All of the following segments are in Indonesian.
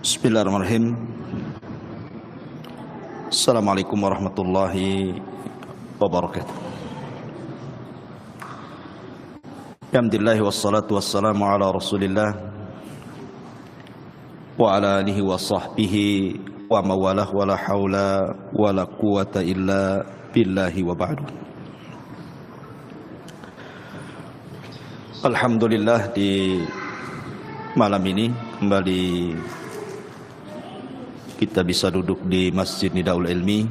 Bismillahirrahmanirrahim. Assalamualaikum warahmatullahi wabarakatuh. Alhamdulillah wassalatu wassalamu ala Rasulillah wa ala alihi wa sahbihi wa mawalah wa la haula wa la quwata illa billahi wa ba'du. Alhamdulillah, di malam ini kembali kita bisa duduk di Masjid Nidaul Ilmi.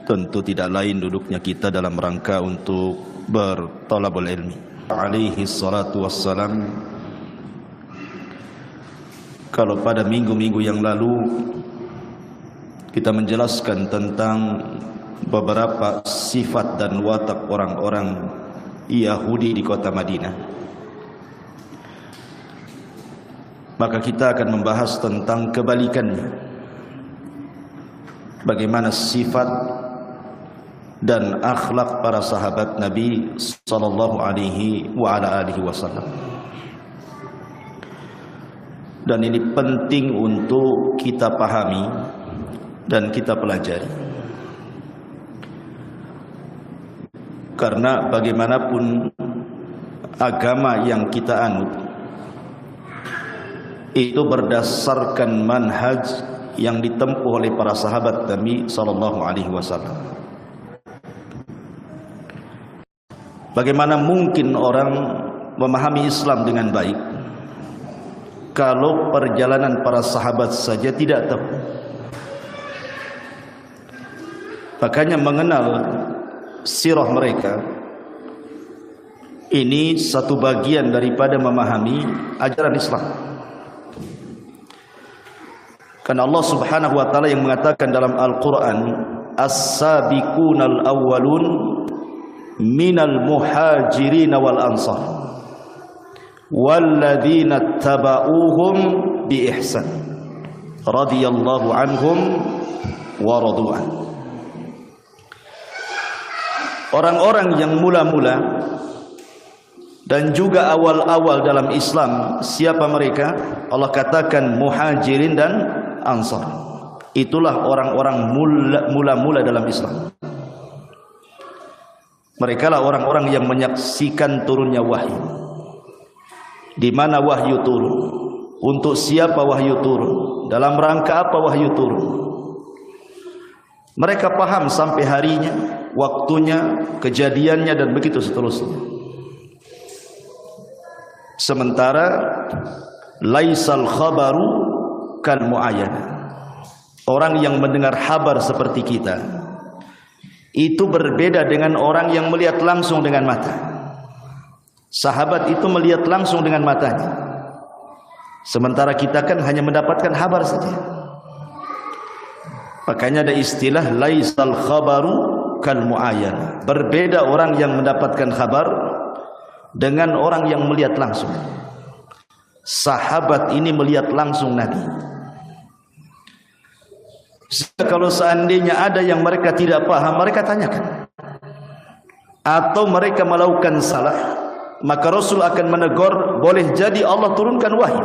Tentu tidak lain duduknya kita dalam rangka untuk berthalabul ilmi. Alaihi salatu wassalam. Kalau pada minggu-minggu yang lalu kita menjelaskan tentang beberapa sifat dan watak orang-orang Yahudi di kota Madinah, maka kita akan membahas tentang kebalikannya. Bagaimana sifat dan akhlak para sahabat Nabi sallallahu alaihi wa ala alihi wasallam. Dan ini penting untuk kita pahami dan kita pelajari. Karena bagaimanapun agama yang kita anut itu berdasarkan manhaj yang ditempuh oleh para sahabat Nabi sallallahu alaihi wasallam. Bagaimana mungkin orang memahami Islam dengan baik kalau perjalanan para sahabat saja tidak tahu? Makanya mengenal sirah mereka ini satu bagian daripada memahami ajaran Islam. Karena Allah Subhanahu wa taala yang mengatakan dalam Al-Qur'an, as-sabiqunal awwalun minal muhajirin wal ansar walladzina tabauhum bi ihsan radhiyallahu anhum wa radu'an. Orang-orang yang mula-mula dan juga awal-awal dalam Islam, siapa mereka? Allah katakan muhajirin dan ansar. Itulah orang-orang mula-mula dalam Islam. Mereka lah orang-orang yang menyaksikan turunnya wahyu. Di mana wahyu turun? Untuk siapa wahyu turun? Dalam rangka apa wahyu turun? Mereka paham sampai harinya, waktunya, kejadiannya, dan begitu seterusnya. Sementara laisal khabaru kal muayyana. Orang yang mendengar kabar seperti kita itu berbeda dengan orang yang melihat langsung dengan mata. Sahabat itu melihat langsung dengan matanya, sementara kita kan hanya mendapatkan kabar saja. Makanya ada istilah laisal khabaru kal muayyana. Berbeda orang yang mendapatkan kabar dengan orang yang melihat langsung. Sahabat ini melihat langsung Nabi. Kalau seandainya ada yang mereka tidak paham, mereka tanyakan, atau mereka melakukan salah, maka Rasul akan menegur. Boleh jadi Allah turunkan wahyu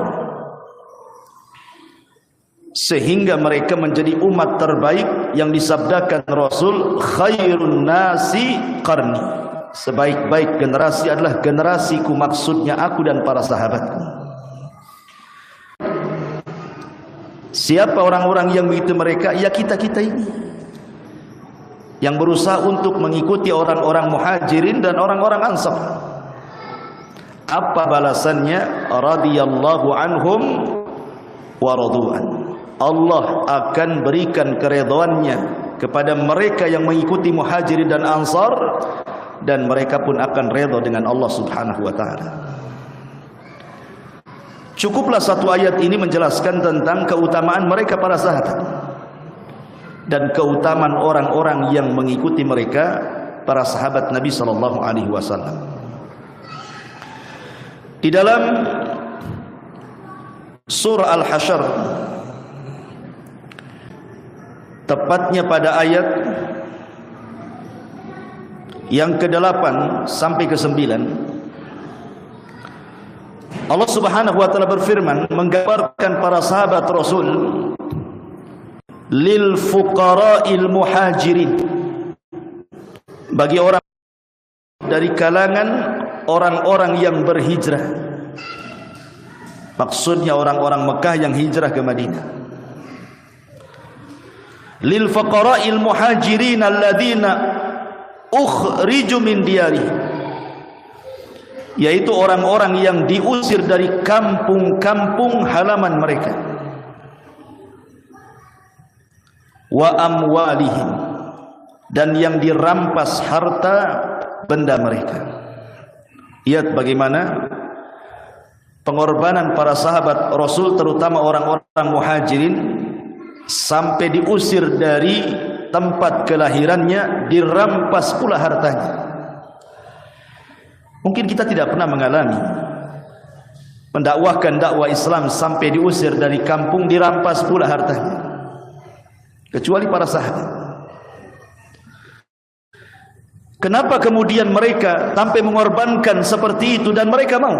sehingga mereka menjadi umat terbaik yang disabdakan Rasul, khairun nasi qarni. Sebaik-baik generasi adalah generasiku, maksudnya aku dan para sahabatku. Siapa orang-orang yang begitu mereka? Ya kita-kita ini yang berusaha untuk mengikuti orang-orang muhajirin dan orang-orang ansar. Apa balasannya? Radhiyallahu anhum wa radu'an. Allah akan berikan keridhaannya kepada mereka yang mengikuti muhajirin dan ansar, dan mereka pun akan redha dengan Allah Subhanahu wa taala. Cukuplah satu ayat ini menjelaskan tentang keutamaan mereka para sahabat dan keutamaan orang-orang yang mengikuti mereka, para sahabat Nabi sallallahu alaihi wasallam. Di dalam surah Al-Hasyr, tepatnya pada ayat yang ke-8 sampai ke-9, Allah Subhanahu wa taala berfirman menggambarkan para sahabat Rasul, lil fuqara'il muhajirin, bagi orang dari kalangan orang-orang yang berhijrah. Maksudnya orang-orang Mekah yang hijrah ke Madinah. Lil fuqara'il muhajirin alladzina ukhriju min diyarihim, yaitu orang-orang yang diusir dari kampung-kampung halaman mereka. Wa amwalihim, dan yang dirampas harta benda mereka. Lihat bagaimana pengorbanan para sahabat Rasul, terutama orang-orang muhajirin, sampai diusir dari tempat kelahirannya, dirampas pula hartanya. Mungkin kita tidak pernah mengalami mendakwahkan dakwah Islam sampai diusir dari kampung, dirampas pula hartanya, kecuali para sahabat. Kenapa kemudian mereka sampai mengorbankan seperti itu dan mereka mau?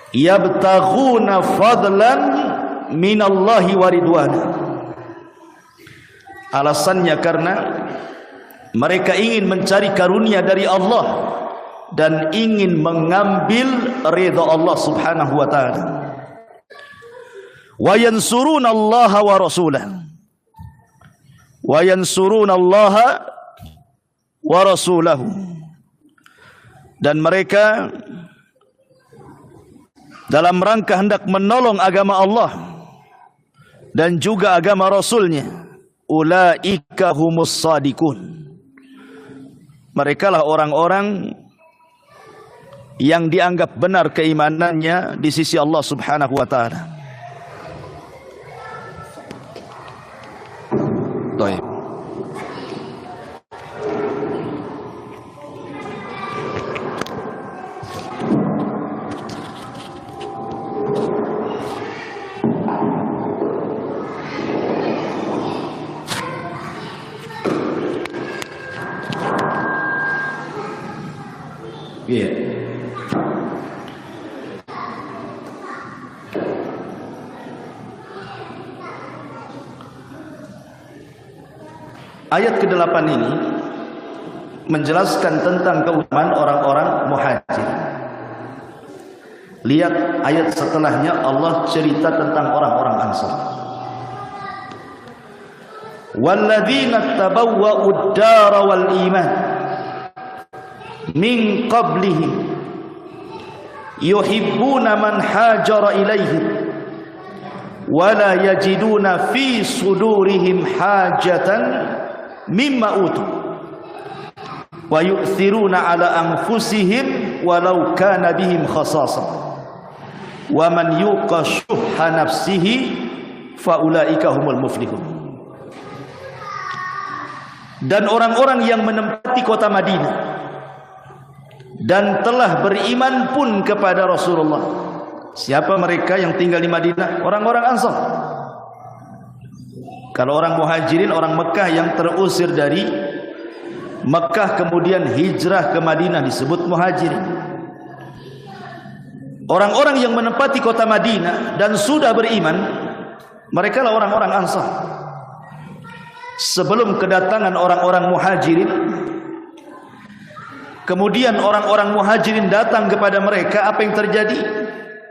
Yabtaghuna fadlan minallahi wa ridwana. Alasannya karena mereka ingin mencari karunia dari Allah dan ingin mengambil ridha Allah Subhanahu wa taala. Wa yansuruna Allah wa rasulahu. Wa yansuruna Allah wa rasulahu. Dan mereka dalam rangka hendak menolong agama Allah dan juga agama Rasulnya. Ulaika humus sadikun. Mereka lah orang-orang yang dianggap benar keimanannya di sisi Allah Subhanahu wa taala. Baik. Yeah. Ayat ke-8 ini menjelaskan tentang keutamaan orang-orang muhajir. Lihat ayat setelahnya, Allah cerita tentang orang-orang Ansar. Walladzina tabawwa'ud dara wal iman min qablihim yuhibbuna man hajara ilaihim wa la yajiduna fi sudurihim hajatan mimma utu wa yu'thiruna ala anfusihim walau kana bihim khasasah wa man yuqa shuhha nafsihi fa ulaika humul muflihun. Dan orang-orang yang menempati kota Madinah dan telah beriman pun kepada Rasulullah. Siapa mereka yang tinggal di Madinah? Orang-orang Ansar. Kalau orang muhajirin, orang Mekah yang terusir dari Mekah kemudian hijrah ke Madinah disebut muhajirin. Orang-orang yang menempati kota Madinah dan sudah beriman, mereka lah orang-orang Ansar. Sebelum kedatangan orang-orang muhajirin, kemudian orang-orang muhajirin datang kepada mereka, apa yang terjadi?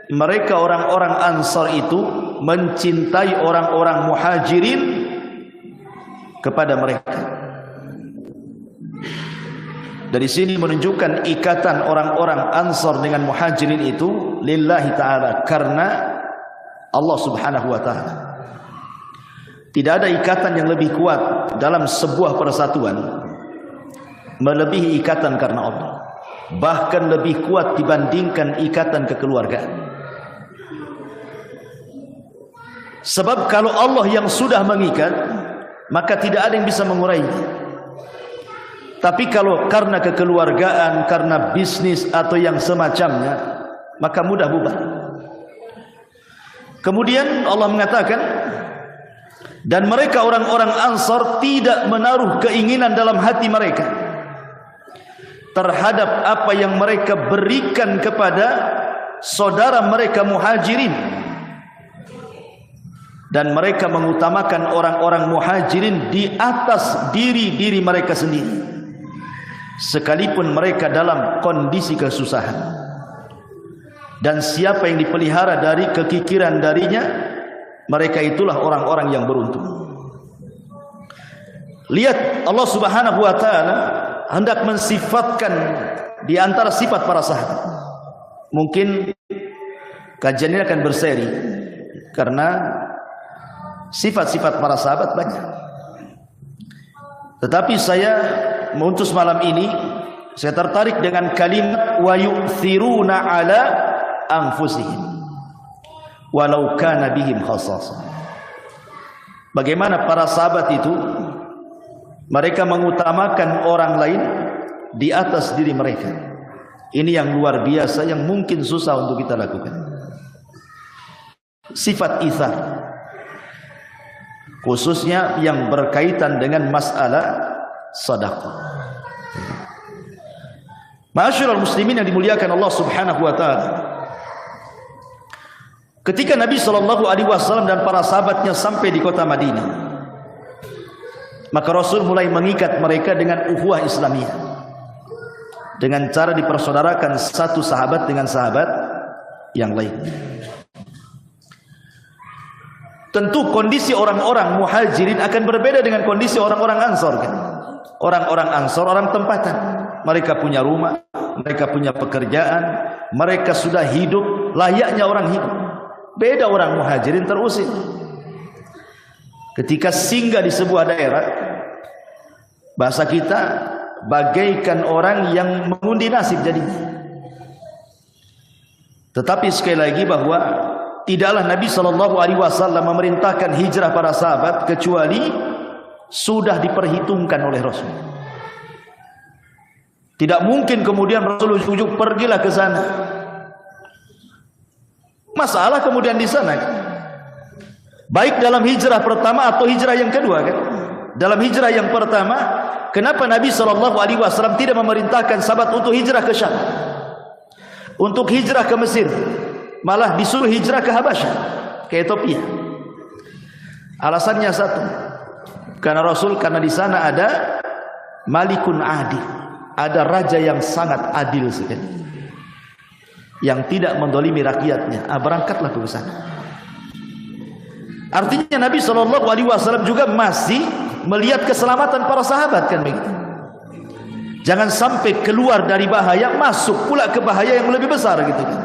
Mereka orang-orang Ansar itu mencintai orang-orang muhajirin kepada mereka. Dari sini menunjukkan ikatan orang-orang Ansar dengan muhajirin itu lillahi ta'ala, karena Allah Subhanahu wa ta'ala. Tidak ada ikatan yang lebih kuat dalam sebuah persatuan melebihi ikatan karena Allah, bahkan lebih kuat dibandingkan ikatan kekeluargaan. Sebab kalau Allah yang sudah mengikat, maka tidak ada yang bisa mengurainya. Tapi kalau karena kekeluargaan, karena bisnis atau yang semacamnya, maka mudah bubar. Kemudian Allah mengatakan, dan mereka orang-orang Ansar tidak menaruh keinginan dalam hati mereka terhadap apa yang mereka berikan kepada saudara mereka muhajirin, dan mereka mengutamakan orang-orang muhajirin di atas diri-diri mereka sendiri, sekalipun mereka dalam kondisi kesusahan. Dan siapa yang dipelihara dari kekikiran darinya, mereka itulah orang-orang yang beruntung. Lihat, Allah Subhanahu wa taala hendak mensifatkan di antara sifat para sahabat. Mungkin kajian ini akan berseri karena sifat-sifat para sahabat banyak. Tetapi saya mengutus malam ini, saya tertarik dengan kalimat wa yu'thiruna ala anfusihim walau kana bihim khassasah. Bagaimana para sahabat itu mereka mengutamakan orang lain di atas diri mereka. Ini yang luar biasa, yang mungkin susah untuk kita lakukan. Sifat itsar, khususnya yang berkaitan dengan masalah sedekah. Ma'asyiral muslimin yang dimuliakan Allah Subhanahu wa taala, ketika Nabi SAW dan para sahabatnya sampai di kota Madinah, maka Rasul mulai mengikat mereka dengan ukhuwah Islamiyah, dengan cara dipersaudarakan satu sahabat dengan sahabat yang lain. Tentu kondisi orang-orang muhajirin akan berbeda dengan kondisi orang-orang ansor, kan? Orang-orang ansor orang tempatan, mereka punya rumah, mereka punya pekerjaan, mereka sudah hidup layaknya orang hidup. Beda orang muhajirin terusir. Ketika singgah di sebuah daerah, bahasa kita bagaikan orang yang mengundi nasib jadinya. Tetapi sekali lagi bahwa tidaklah Nabi SAW memerintahkan hijrah para sahabat kecuali sudah diperhitungkan oleh Rasul. Tidak mungkin kemudian Rasul ujuk-ujuk pergilah ke sana. Masalah kemudian di sana, kan? Baik dalam hijrah pertama atau hijrah yang kedua, kan? Dalam hijrah yang pertama, kenapa Nabi SAW tidak memerintahkan sahabat untuk hijrah ke Syam, untuk hijrah ke Mesir, malah disuruh hijrah ke Habasyah, ke Ethiopia? Alasannya satu, karena di sana ada Malikun Adil, ada raja yang sangat adil sekali, yang tidak mendolimi rakyatnya. Berangkatlah ke sana. Artinya Nabi SAW juga masih melihat keselamatan para sahabat, kan begitu. Jangan sampai keluar dari bahaya masuk pula ke bahaya yang lebih besar, gitu kan.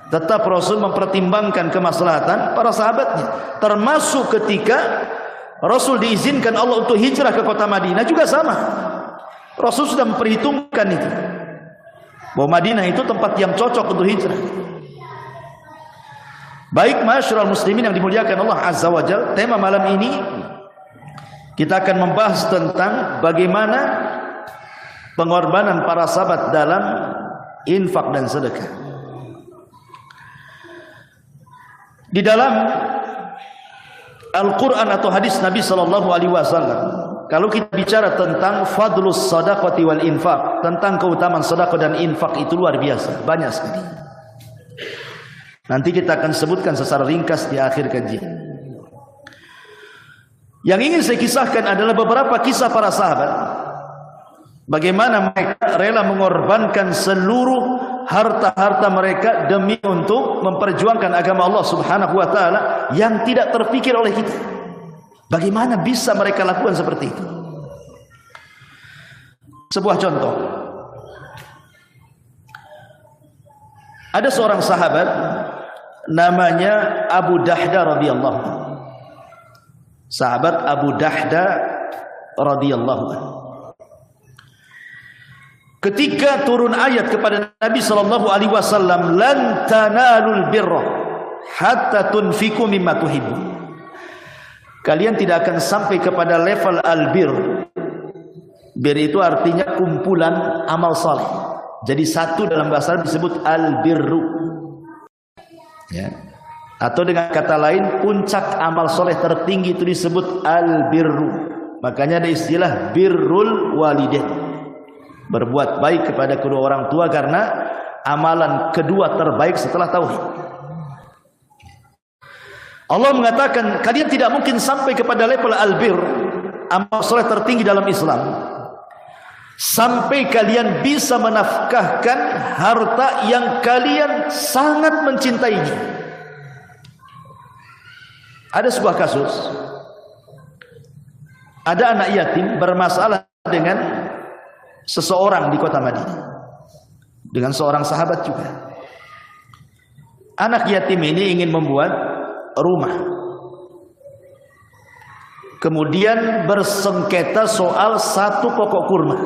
Tetap Rasul mempertimbangkan kemaslahatan para sahabatnya, termasuk ketika Rasul diizinkan Allah untuk hijrah ke kota Madinah juga sama. Rasul sudah memperhitungkan itu, bahwa Madinah itu tempat yang cocok untuk hijrah. Baik, ma'asyiral muslimin yang dimuliakan Allah Azza wa Jalla, tema malam ini kita akan membahas tentang bagaimana pengorbanan para sahabat dalam infak dan sedekah. Di dalam Al-Quran atau hadis Nabi SAW, kalau kita bicara tentang fadlus sadaqati wal infak, tentang keutamaan sedekah dan infak, itu luar biasa, banyak sekali. Nanti kita akan sebutkan secara ringkas di akhir kajian. Yang ingin saya kisahkan adalah beberapa kisah para sahabat, bagaimana mereka rela mengorbankan seluruh harta-harta mereka demi untuk memperjuangkan agama Allah Subhanahu wa taala yang tidak terpikir oleh kita. Bagaimana bisa mereka lakukan seperti itu? Sebuah contoh. Ada seorang sahabat namanya Abu Dahda radhiyallahu anhu. Sahabat Abu Dahda radhiyallahu anhu. Ketika turun ayat kepada Nabi SAW, lan tanalul birra hatta tunfiqu mimma tuhibbun. Kalian tidak akan sampai kepada level albir. Bir itu artinya kumpulan amal saleh. Jadi satu dalam bahasa Arab disebut albirru, ya. Atau dengan kata lain, puncak amal soleh tertinggi itu disebut albirru. Makanya ada istilah birrul walidain, berbuat baik kepada kedua orang tua, karena amalan kedua terbaik setelah tauhid. Allah mengatakan kalian tidak mungkin sampai kepada level albir, amal soleh tertinggi dalam Islam, sampai kalian bisa menafkahkan harta yang kalian sangat mencintainya. Ada sebuah kasus, ada anak yatim bermasalah dengan seseorang di kota Madinah, dengan seorang sahabat juga. Anak yatim ini ingin membuat rumah, kemudian bersengketa soal satu pokok kurma.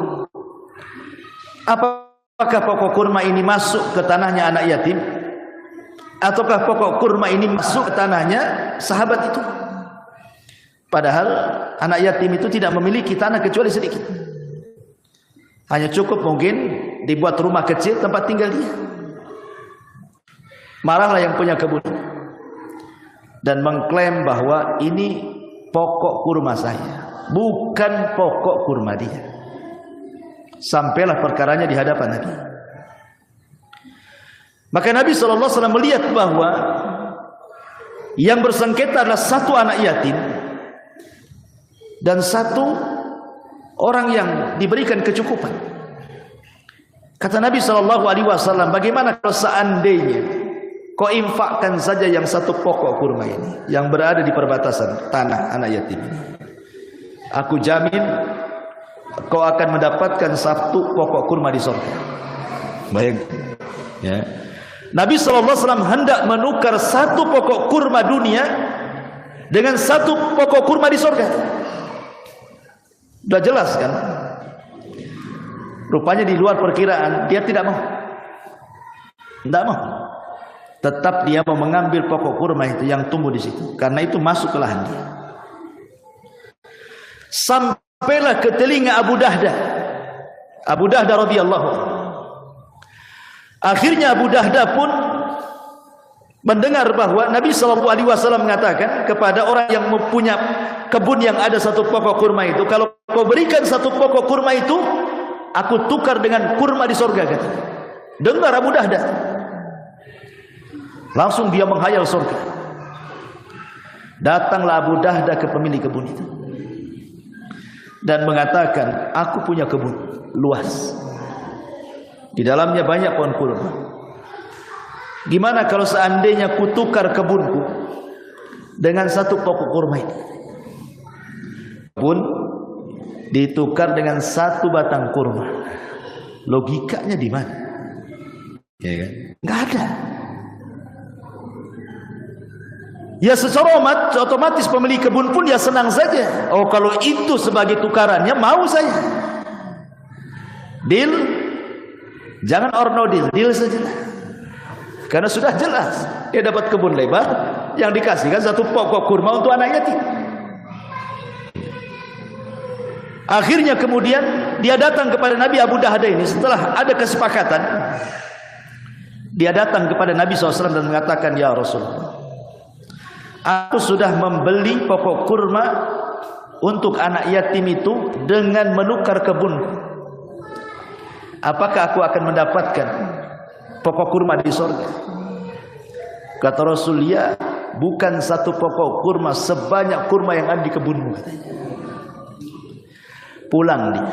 Apakah pokok kurma ini masuk ke tanahnya anak yatim, ataukah pokok kurma ini masuk ke tanahnya sahabat itu? Padahal anak yatim itu tidak memiliki tanah kecuali sedikit, hanya cukup mungkin dibuat rumah kecil tempat tinggal dia. Marahlah yang punya kebun dan mengklaim bahwa ini pokok kurma saya, bukan pokok kurma dia. Sampailah perkaranya di hadapan Nabi. Maka Nabi SAW melihat bahwa yang bersengketa adalah satu anak yatim dan satu orang yang diberikan kecukupan. Kata Nabi SAW, bagaimana kalau seandainya kau infakkan saja yang satu pokok kurma ini yang berada di perbatasan tanah anak yatim ini, aku jamin kau akan mendapatkan satu pokok kurma di surga. Bayangkan ya. Nabi SAW hendak menukar satu pokok kurma dunia dengan satu pokok kurma di surga. Sudah jelas kan? Rupanya di luar perkiraan dia tidak mau. Tidak mau. Tetap dia mau mengambil pokok kurma itu yang tumbuh di situ, karena itu masuk ke lahan dia. Sampailah ke telinga Abu Dahdah. Abu Dahdah radhiyallahu anhu. Akhirnya Abu Dahdah pun mendengar bahwa Nabi SAW mengatakan kepada orang yang mempunyai kebun yang ada satu pokok kurma itu, kalau kau berikan satu pokok kurma itu, aku tukar dengan kurma di surga, kata. Dengar Abu Dahdah. Langsung dia menghayal surga. Datanglah Abu Dahdah ke pemilik kebun itu dan mengatakan, aku punya kebun luas, di dalamnya banyak pohon kurma. Gimana kalau seandainya kutukar kebunku dengan satu pokok kurma ini? Kebun ditukar dengan satu batang kurma. Logikanya di mana? Ya kan? Nggak ada. Ya secara otomatis pemilik kebun pun dia senang saja. Oh kalau itu sebagai tukarannya mau saya. Deal. Jangan or no deal, deal saja. Karena sudah jelas dia dapat kebun lebar yang dikasihkan satu pokok kurma untuk anak yatim. Akhirnya kemudian dia datang kepada Nabi Abu Dahdah ini setelah ada kesepakatan. Dia datang kepada Nabi SAW dan mengatakan, ya Rasulullah, aku sudah membeli pokok kurma untuk anak yatim itu dengan menukar kebun. Apakah aku akan mendapatkan pokok kurma di surga? Kata Rasul, ya, bukan satu pokok kurma sebanyak kurma yang ada di kebunmu, katanya. Pulang dia,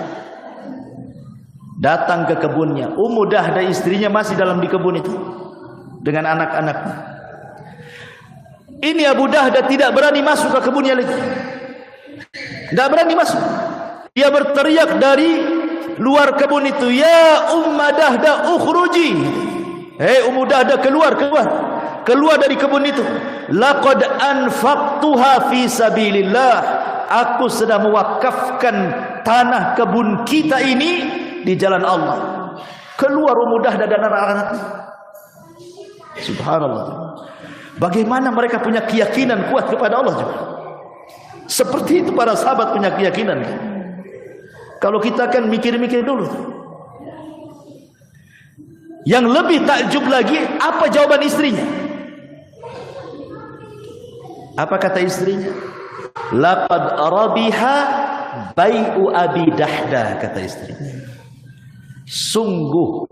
datang ke kebunnya. Ummu Dahdah istrinya masih dalam di kebun itu dengan anak-anaknya. Ini Abu Dahdah tidak berani masuk ke kebunnya lagi. Tidak berani masuk. Dia berteriak dari luar kebun itu, ya Ummu Dahdah ukhruji. Hei Ummu Dahdah, keluar, keluar. Keluar dari kebun itu. Laqad anfaqtuha fi sabilillah. Aku sedang mewakafkan tanah kebun kita ini di jalan Allah. Keluar Ummu Dahdah dan anak-anaknya. Subhanallah. Bagaimana mereka punya keyakinan kuat kepada Allah juga. Seperti itu para sahabat punya keyakinan. Kalau kita kan mikir-mikir dulu. Yang lebih takjub lagi, apa jawaban istrinya? Apa kata istrinya? Laqad rabiha bai'u Abi Dahdah, kata istrinya. Sungguh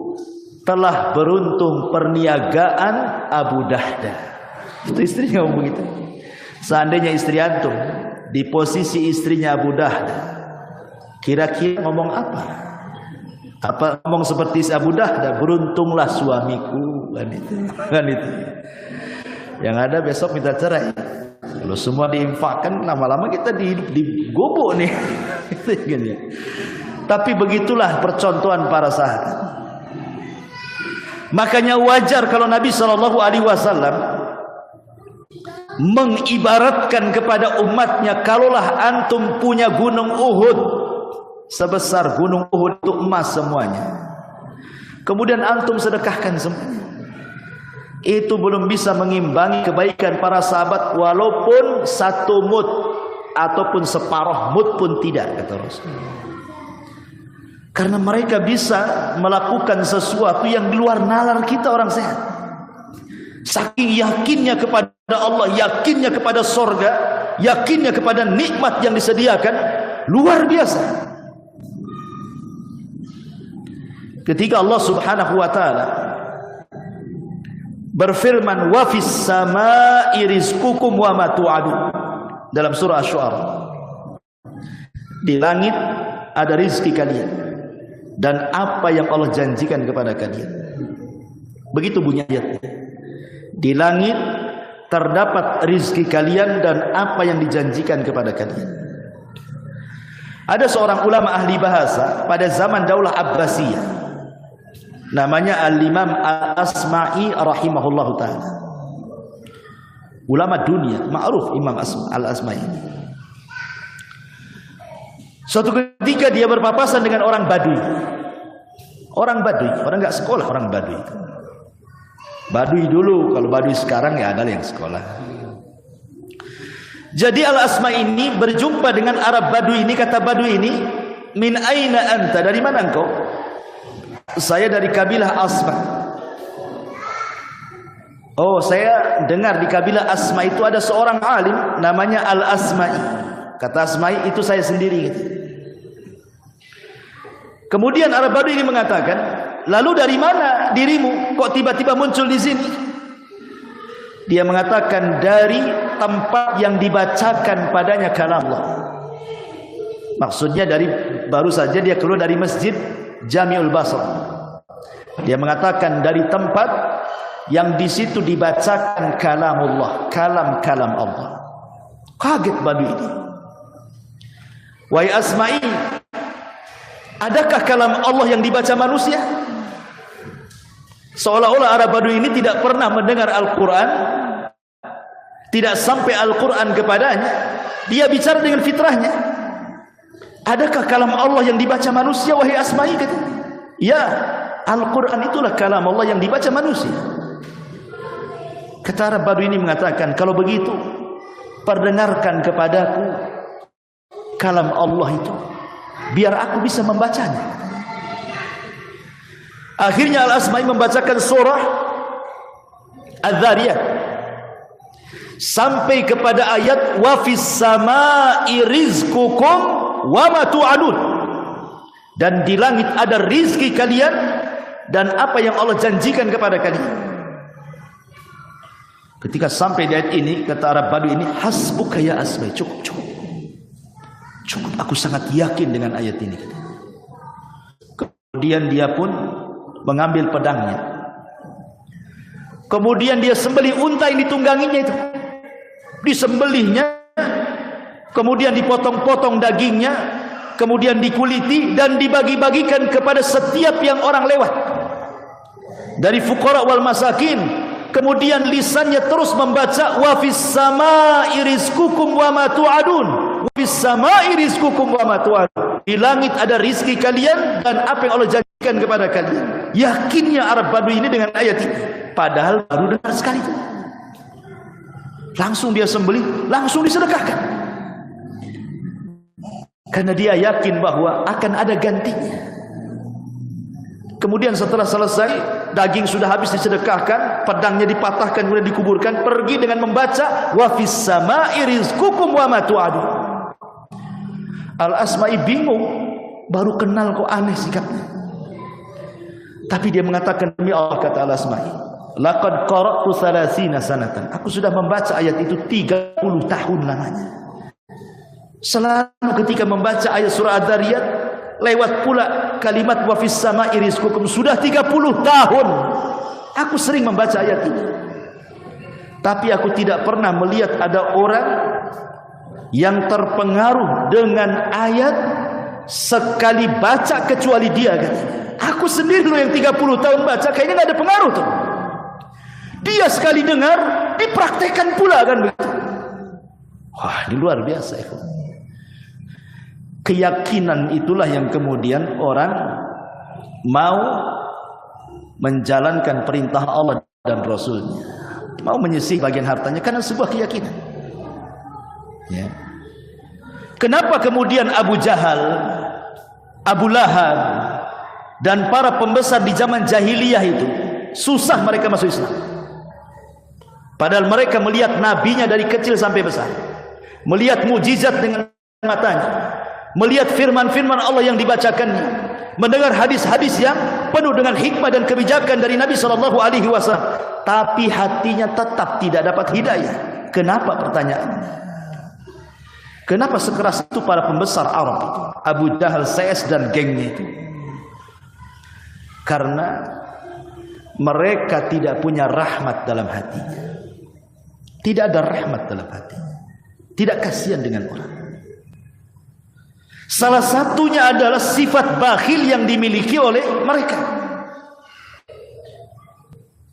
telah beruntung perniagaan Abu Dahda. Itu istrinya ngomong begitu. Seandainya istri antum di posisi istrinya Abu Dahda, kira-kira ngomong apa? Apa ngomong seperti Abu Dahda, beruntunglah suamiku, kan itu. Yang ada besok minta cerai. Kalau semua diinfakkan, lama-lama kita digobok nih. Tapi begitulah percontohan para sahabat. Makanya wajar kalau Nabi SAW mengibaratkan kepada umatnya, kalaulah antum punya gunung Uhud sebesar gunung Uhud itu emas semuanya, kemudian antum sedekahkan semuanya, itu belum bisa mengimbangi kebaikan para sahabat, walaupun satu mud ataupun separuh mud pun tidak, kata Rasul. Karena mereka bisa melakukan sesuatu yang di luar nalar kita orang sehat. Saking yakinnya kepada Allah, yakinnya kepada sorga, yakinnya kepada nikmat yang disediakan, luar biasa. Ketika Allah Subhanahu wa ta'ala berfirman, wa fis samaa'i rizqukum wa ma tu'adun, dalam surah Asy-Syu'ara, di langit ada rizki kalian dan apa yang Allah janjikan kepada kalian. Begitu bunyi ayatnya. Di langit terdapat rizki kalian dan apa yang dijanjikan kepada kalian. Ada seorang ulama ahli bahasa pada zaman Daulah Abbasiyah, namanya Al-Imam Al-Asma'i rahimahullahu ta'ala. Ulama dunia, ma'ruf Imam Al-Asma'i. Suatu ketika dia berpapasan dengan orang Baduy. Orang Baduy, orang nggak sekolah, orang Baduy. Baduy dulu, kalau Baduy sekarang ya ada yang sekolah. Jadi Al-Asma'i ini berjumpa dengan Arab Baduy ini. Kata Baduy ini, min aina anta, dari mana engkau? Saya dari kabilah Asma. Oh, saya dengar di kabilah Asma itu ada seorang alim namanya Al-Asma'i. Kata Asma'i, itu saya sendiri gitu. Kemudian Arab Baduy ini mengatakan, lalu dari mana dirimu kok tiba-tiba muncul di sini? Dia mengatakan, dari tempat yang dibacakan padanya kalam Allah. Maksudnya dari baru saja dia keluar dari masjid Jami'ul Basra. Dia mengatakan dari tempat yang di situ dibacakan kalamullah, kalam-kalam Allah. Kaget Baduy ini. Wahai Asma'i, adakah kalam Allah yang dibaca manusia? Seolah-olah Arab Baduy ini tidak pernah mendengar Al-Quran, tidak sampai Al-Quran kepadanya. Dia bicara dengan fitrahnya. Adakah kalam Allah yang dibaca manusia, wahai Asma'i? Kata, ya, Al-Quran itulah kalam Allah yang dibaca manusia. Kata Arab Baduy ini mengatakan, kalau begitu, perdengarkan kepadaku kalam Allah itu, biar aku bisa membacanya. Akhirnya Al-Asma'i membacakan surah Az-Zariyat sampai kepada ayat wa fis samaa'i rizqukum wa ma tu'adun, dan di langit ada rizki kalian dan apa yang Allah janjikan kepada kalian. Ketika sampai di ayat ini, kata Arab Baduy ini, hasbuka ya Asma'i, cukup, aku sangat yakin dengan ayat ini. Kemudian dia pun mengambil pedangnya. Kemudian dia sembelih unta yang ditungganginya itu. Disembelihnya, kemudian dipotong-potong dagingnya, kemudian dikuliti dan dibagi-bagikan kepada setiap yang orang lewat. Dari fuqara wal masakin. Kemudian lisannya terus membaca wa fis samaa'i rizqukum wa ma tu'adun. Wa fis samaa'i rizqukum wa ma tu'adun. Di langit ada rizki kalian dan apa yang Allah janjikan kepada kalian. Yakinnya Arab Baduy ini dengan ayat ini, padahal baru dengar sekali itu. Langsung dia sembelih, langsung disedekahkan. Karena dia yakin bahwa akan ada gantinya. Kemudian setelah selesai, daging sudah habis disedekahkan, pedangnya dipatahkan kemudian dikuburkan, pergi dengan membaca wa fis samaa'i rizqukum wa ma tu'adun. Al-Asma'i bingung, baru kenal kok aneh sikapnya. Tapi dia mengatakan, demi Allah, kata Al-Asma'i, laqad qara'tu 30 sanatan. Aku sudah membaca ayat itu 30 tahun lamanya. Selalu ketika membaca ayat surah Ad-Dariyat, lewat pula kalimat wa fis sama'i rizqukum. Sudah 30 tahun aku sering membaca ayat ini. Tapi aku tidak pernah melihat ada orang yang terpengaruh dengan ayat sekali baca kecuali dia, katanya. Aku sendiri loh yang 30 tahun baca, kayaknya gak ada pengaruh tuh. Dia sekali dengar, dipraktekkan pula, kan begitu. Wah, ini luar biasa ya. Keyakinan itulah yang kemudian orang mau menjalankan perintah Allah dan Rasulnya, mau menyisih bagian hartanya karena sebuah keyakinan. Ya. Kenapa kemudian Abu Jahal, Abu Lahab, dan para pembesar di zaman jahiliyah itu susah mereka masuk Islam? Padahal mereka melihat nabinya dari kecil sampai besar, melihat mujizat dengan matanya, melihat firman-firman Allah yang dibacakannya, mendengar hadis-hadis yang penuh dengan hikmah dan kebijakan dari Nabi SAW. Tapi hatinya tetap tidak dapat hidayah. Kenapa, pertanyaannya? Kenapa sekeras itu para pembesar Arab itu, Abu Jahal, CS dan gengnya itu? Karena mereka tidak punya rahmat dalam hatinya. Tidak ada rahmat dalam hatinya. Tidak kasihan dengan orang. Salah satunya adalah sifat bakhil yang dimiliki oleh mereka.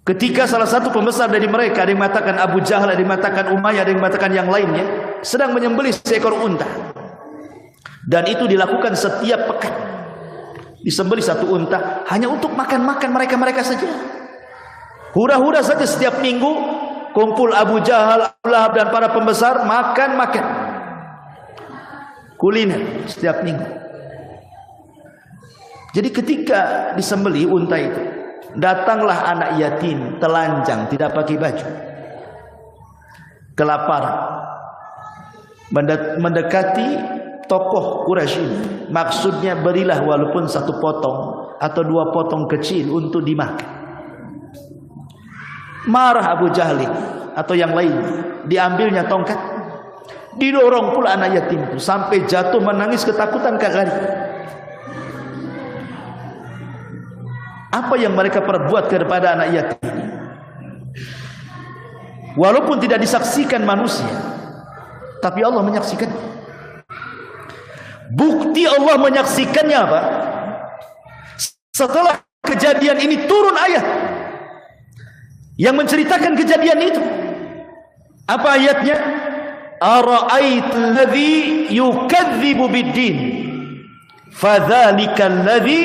Ketika salah satu pembesar dari mereka, ada yang mengatakan Abu Jahal, ada yang mengatakan Umayyah, ada yang mengatakan yang lainnya, sedang menyembelih seekor unta. Dan itu dilakukan setiap pekan. Disembelih satu unta hanya untuk makan-makan mereka-mereka saja. Hura-hura saja setiap minggu kumpul Abu Jahal, Abu Lahab dan para pembesar makan-makan. Kuliner setiap minggu. Jadi ketika disembelih unta itu, datanglah anak yatim, telanjang, tidak pakai baju, kelaparan, mendekati tokoh Quraisy ini. Maksudnya, berilah walaupun satu potong atau dua potong kecil untuk dimakan. Marah Abu Jahal atau yang lain, diambilnya tongkat, didorong pula anak yatim itu sampai jatuh menangis ketakutan kagari. Apa yang mereka perbuat kepada anak yatim? Walaupun tidak disaksikan manusia, tapi Allah menyaksikan. Bukti Allah menyaksikannya apa? Setelah kejadian ini turun ayat yang menceritakan kejadian itu. Apa ayatnya? Ara'aital ladzi yukadzibu bid-din fadzalikal ladzi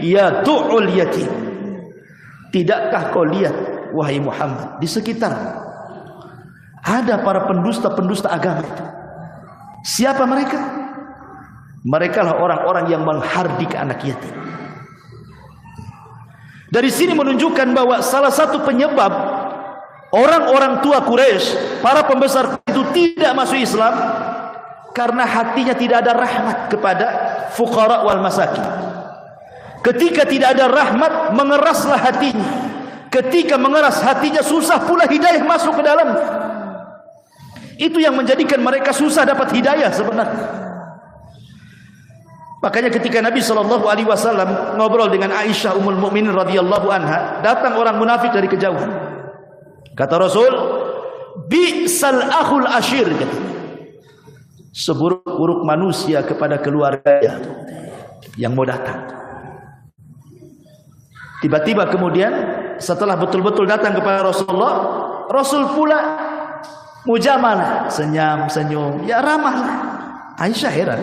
yatu'ul yatim. Tidakkah kau lihat, wahai Muhammad, di sekitar ada para pendusta-pendusta agama itu? Siapa mereka? Mereka lah orang-orang yang menghardik anak yatim. Dari sini menunjukkan bahwa salah satu penyebab orang-orang tua Quraisy, para pembesar itu tidak masuk Islam, karena hatinya tidak ada rahmat kepada fuqara wal masakin. Ketika tidak ada rahmat, mengeraslah hatinya. Ketika mengeras hatinya, susah pula hidayah masuk ke dalamnya. Itu yang menjadikan mereka susah dapat hidayah sebenarnya. Makanya ketika Nabi SAW ngobrol dengan Aisyah Ummul Mukminin radhiyallahu anha, datang orang munafik dari kejauhan. Kata Rasul, bi'sal akhul ashir, katanya, seburuk-buruk manusia kepada keluarganya yang mau datang. Tiba-tiba kemudian setelah betul-betul datang kepada Rasulullah, Rasul pula mujamalah, senyum-senyum, ya ramahlah. Aisyah heran,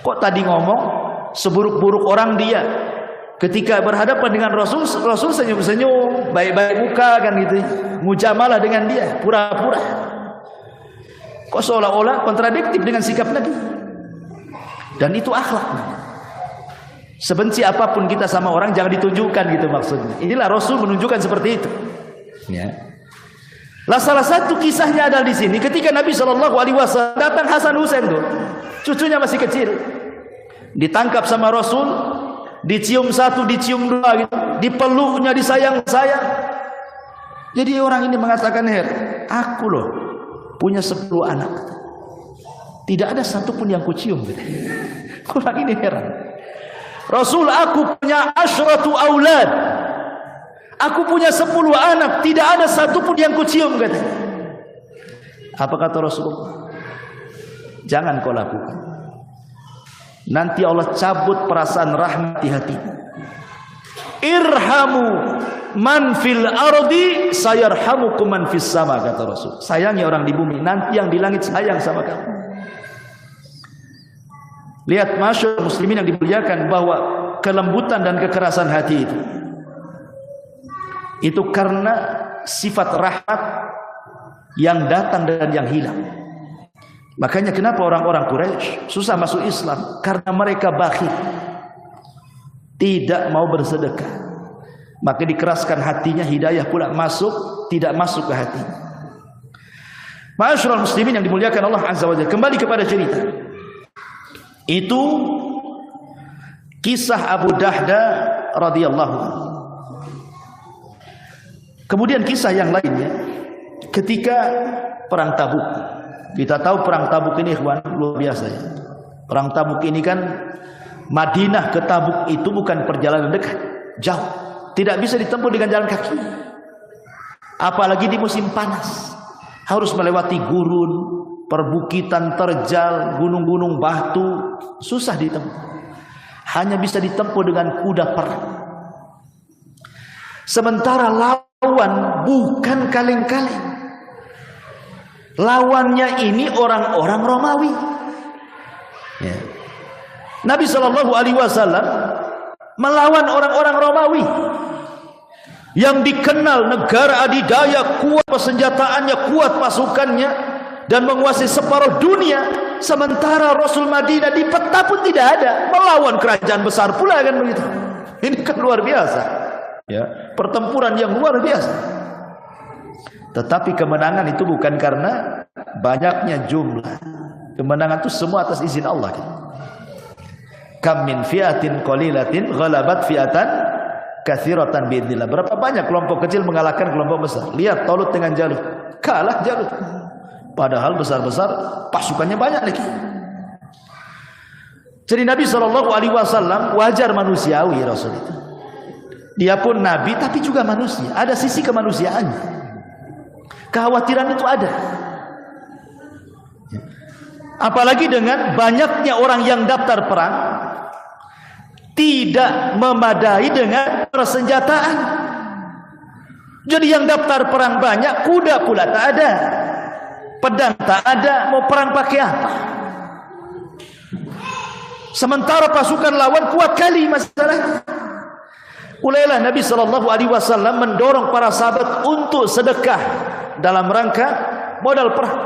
kok tadi ngomong seburuk-buruk orang dia, ketika berhadapan dengan Rasul, Rasul senyum-senyum, baik-baik muka kan gitu, mujamalah dengan dia, pura-pura. Kok seolah-olah kontradiktif dengan sikap Nabi. Dan itu akhlak. Sebenci apapun kita sama orang, jangan ditunjukkan gitu maksudnya. Inilah Rasul menunjukkan seperti itu. Ya. Lah salah satu kisahnya adalah di sini, ketika Nabi SAW datang Hasan Husain tuh, cucunya masih kecil, ditangkap sama Rasul, dicium satu, dicium dua gitu, dipeluknya, disayang-sayang. Jadi orang ini mengatakan, aku loh punya 10 anak, tidak ada satupun yang kucium gitu. Orang ini heran. Rasul, aku punya asyratu aulad, aku punya 10 anak, tidak ada satupun yang kucium katanya. Apa kata Rasulullah? Jangan kau lakukan, nanti Allah cabut perasaan rahmat di hatimu. Irhamu man fil ardi sayarhamukum man fis sama, kata Rasul. Sayangi orang di bumi, nanti yang di langit sayang sama kamu. Lihat masyarakat muslimin yang dimuliakan, bahwa kelembutan dan kekerasan hati itu karena sifat rahmat yang datang dan yang hilang. Makanya kenapa orang-orang Quraisy susah masuk Islam? Karena mereka bakhil, tidak mau bersedekah. Maka dikeraskan hatinya, hidayah pula masuk, tidak masuk ke hati. Ma'asyiral muslimin yang dimuliakan Allah Azza wa Jalla, kembali kepada cerita. Itu kisah Abu Dahda radhiyallahu anhu. Kemudian kisah yang lainnya ketika perang Tabuk. Kita tahu perang Tabuk ini ikhwan luar biasa ya. Perang Tabuk ini kan, Madinah ke Tabuk itu bukan perjalanan dekat, jauh. Tidak bisa ditempuh dengan jalan kaki. Apalagi di musim panas. Harus melewati gurun, perbukitan terjal, gunung-gunung batu, susah ditempuh. Hanya bisa ditempuh dengan kuda perang. Sementara lawan bukan kaleng-kaleng. Lawannya ini orang-orang Romawi. Ya. Nabi Shallallahu Alaihi Wasallam melawan orang-orang Romawi yang dikenal negara adidaya, kuat persenjataannya, kuat pasukannya, dan menguasai separuh dunia. Sementara Rasul Madinah di peta pun tidak ada, melawan kerajaan besar pula kan begitu. Ini kan luar biasa. Ya, pertempuran yang luar biasa. Tetapi kemenangan itu bukan karena banyaknya jumlah. Kemenangan itu semua atas izin Allah. Kam min fi'atin qalilatin ghalabat fi'atan katsiratan biidznillah. Berapa banyak kelompok kecil mengalahkan kelompok besar. Lihat Talut dengan Jalut, kalah Jalut. Padahal besar-besar pasukannya banyak lagi. Jadi Nabi Shallallahu Alaihi Wasallam wajar manusiawi Rasul itu. Dia pun Nabi tapi juga manusia. Ada sisi kemanusiaannya. Kekhawatiran itu ada. Apalagi dengan banyaknya orang yang daftar perang, tidak memadai dengan persenjataan. Jadi yang daftar perang banyak, kuda pula tak ada, pedang tak ada, mau perang pakai apa? Sementara pasukan lawan kuat kali masalahnya. Mulailah Nabi Shallallahu Alaihi Wasallam mendorong para sahabat untuk sedekah dalam rangka modal perang.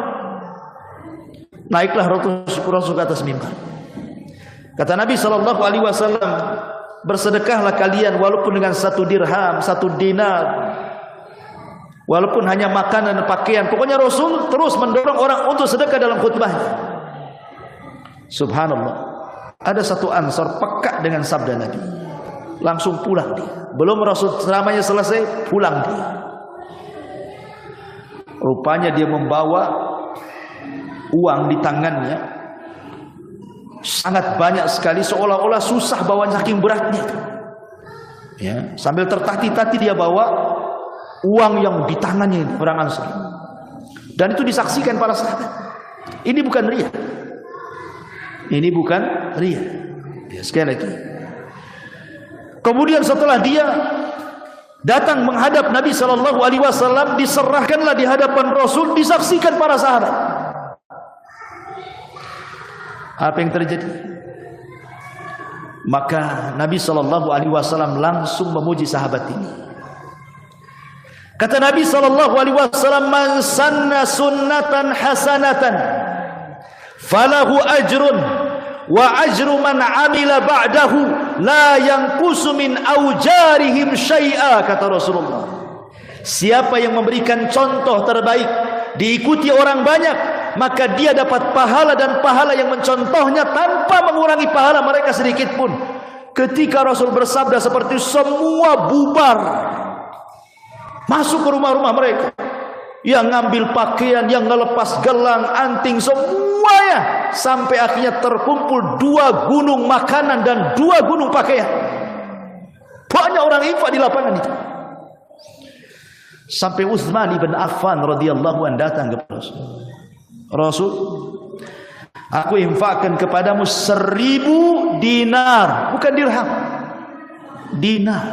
Naiklah Rasul ke atas mimbar. Kata Nabi Shallallahu Alaihi Wasallam, bersedekahlah kalian walaupun dengan 1 dirham, 1 dinar, walaupun hanya makanan dan pakaian. Pokoknya Rasul terus mendorong orang untuk sedekah dalam khutbahnya. Subhanallah, ada satu Ansor peka dengan sabda Nabi, langsung pulang dia. Belum Rasul ceramahnya selesai, pulang dia. Rupanya dia membawa uang di tangannya sangat banyak sekali, seolah-olah susah bawa saking beratnya. Ya, sambil tertati-tati dia bawa uang yang di tangannya orang Ansor. Dan itu disaksikan para sahabat. Ini bukan riya. Ini bukan riya. Ya, sekali lagi. Kemudian setelah dia datang menghadap Nabi Shallallahu Alaihi Wasallam, diserahkanlah di hadapan Rasul, disaksikan para sahabat. Apa yang terjadi? Maka Nabi Shallallahu Alaihi Wasallam langsung memuji sahabat ini. Kata Nabi Shallallahu Alaihi Wasallam, "Man sanna sunnatan hasanatan, falahu ajrun, wa ajru man amila ba'dahu la yanqusu min aujarihim syai'a," kata Rasulullah. Siapa yang memberikan contoh terbaik diikuti orang banyak, maka dia dapat pahala, dan pahala yang mencontohnya tanpa mengurangi pahala mereka sedikit pun. Ketika Rasul bersabda seperti semua bubar, masuk ke rumah-rumah mereka, yang ngambil pakaian, yang ngelepas gelang, anting, semuanya, sampai akhirnya terkumpul 2 gunung makanan dan 2 gunung pakaian. Banyak orang infak di lapangan itu. Sampai Utsman ibn Affan radhiyallahu anhu datang ke Rasul. Rasul, aku infakkan kepadamu 1000 dinar, bukan dirham, dinar.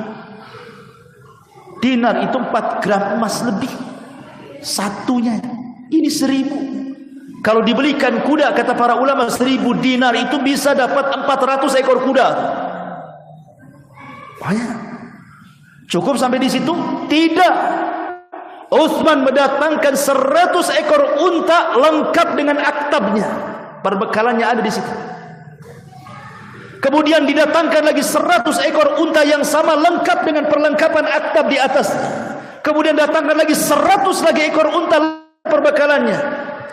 Dinar itu 4 gram emas lebih satunya. Ini 1000. Kalau dibelikan kuda, kata para ulama, 1000 dinar itu bisa dapat 400 ekor kuda. Banyak. Cukup sampai di situ? Tidak. Utsman mendatangkan 100 ekor unta lengkap dengan aktabnya. Perbekalannya ada di situ. Kemudian didatangkan lagi 100 ekor unta yang sama lengkap dengan perlengkapan aktab di atas. Kemudian datangkan lagi 100 lagi ekor unta perbekalannya.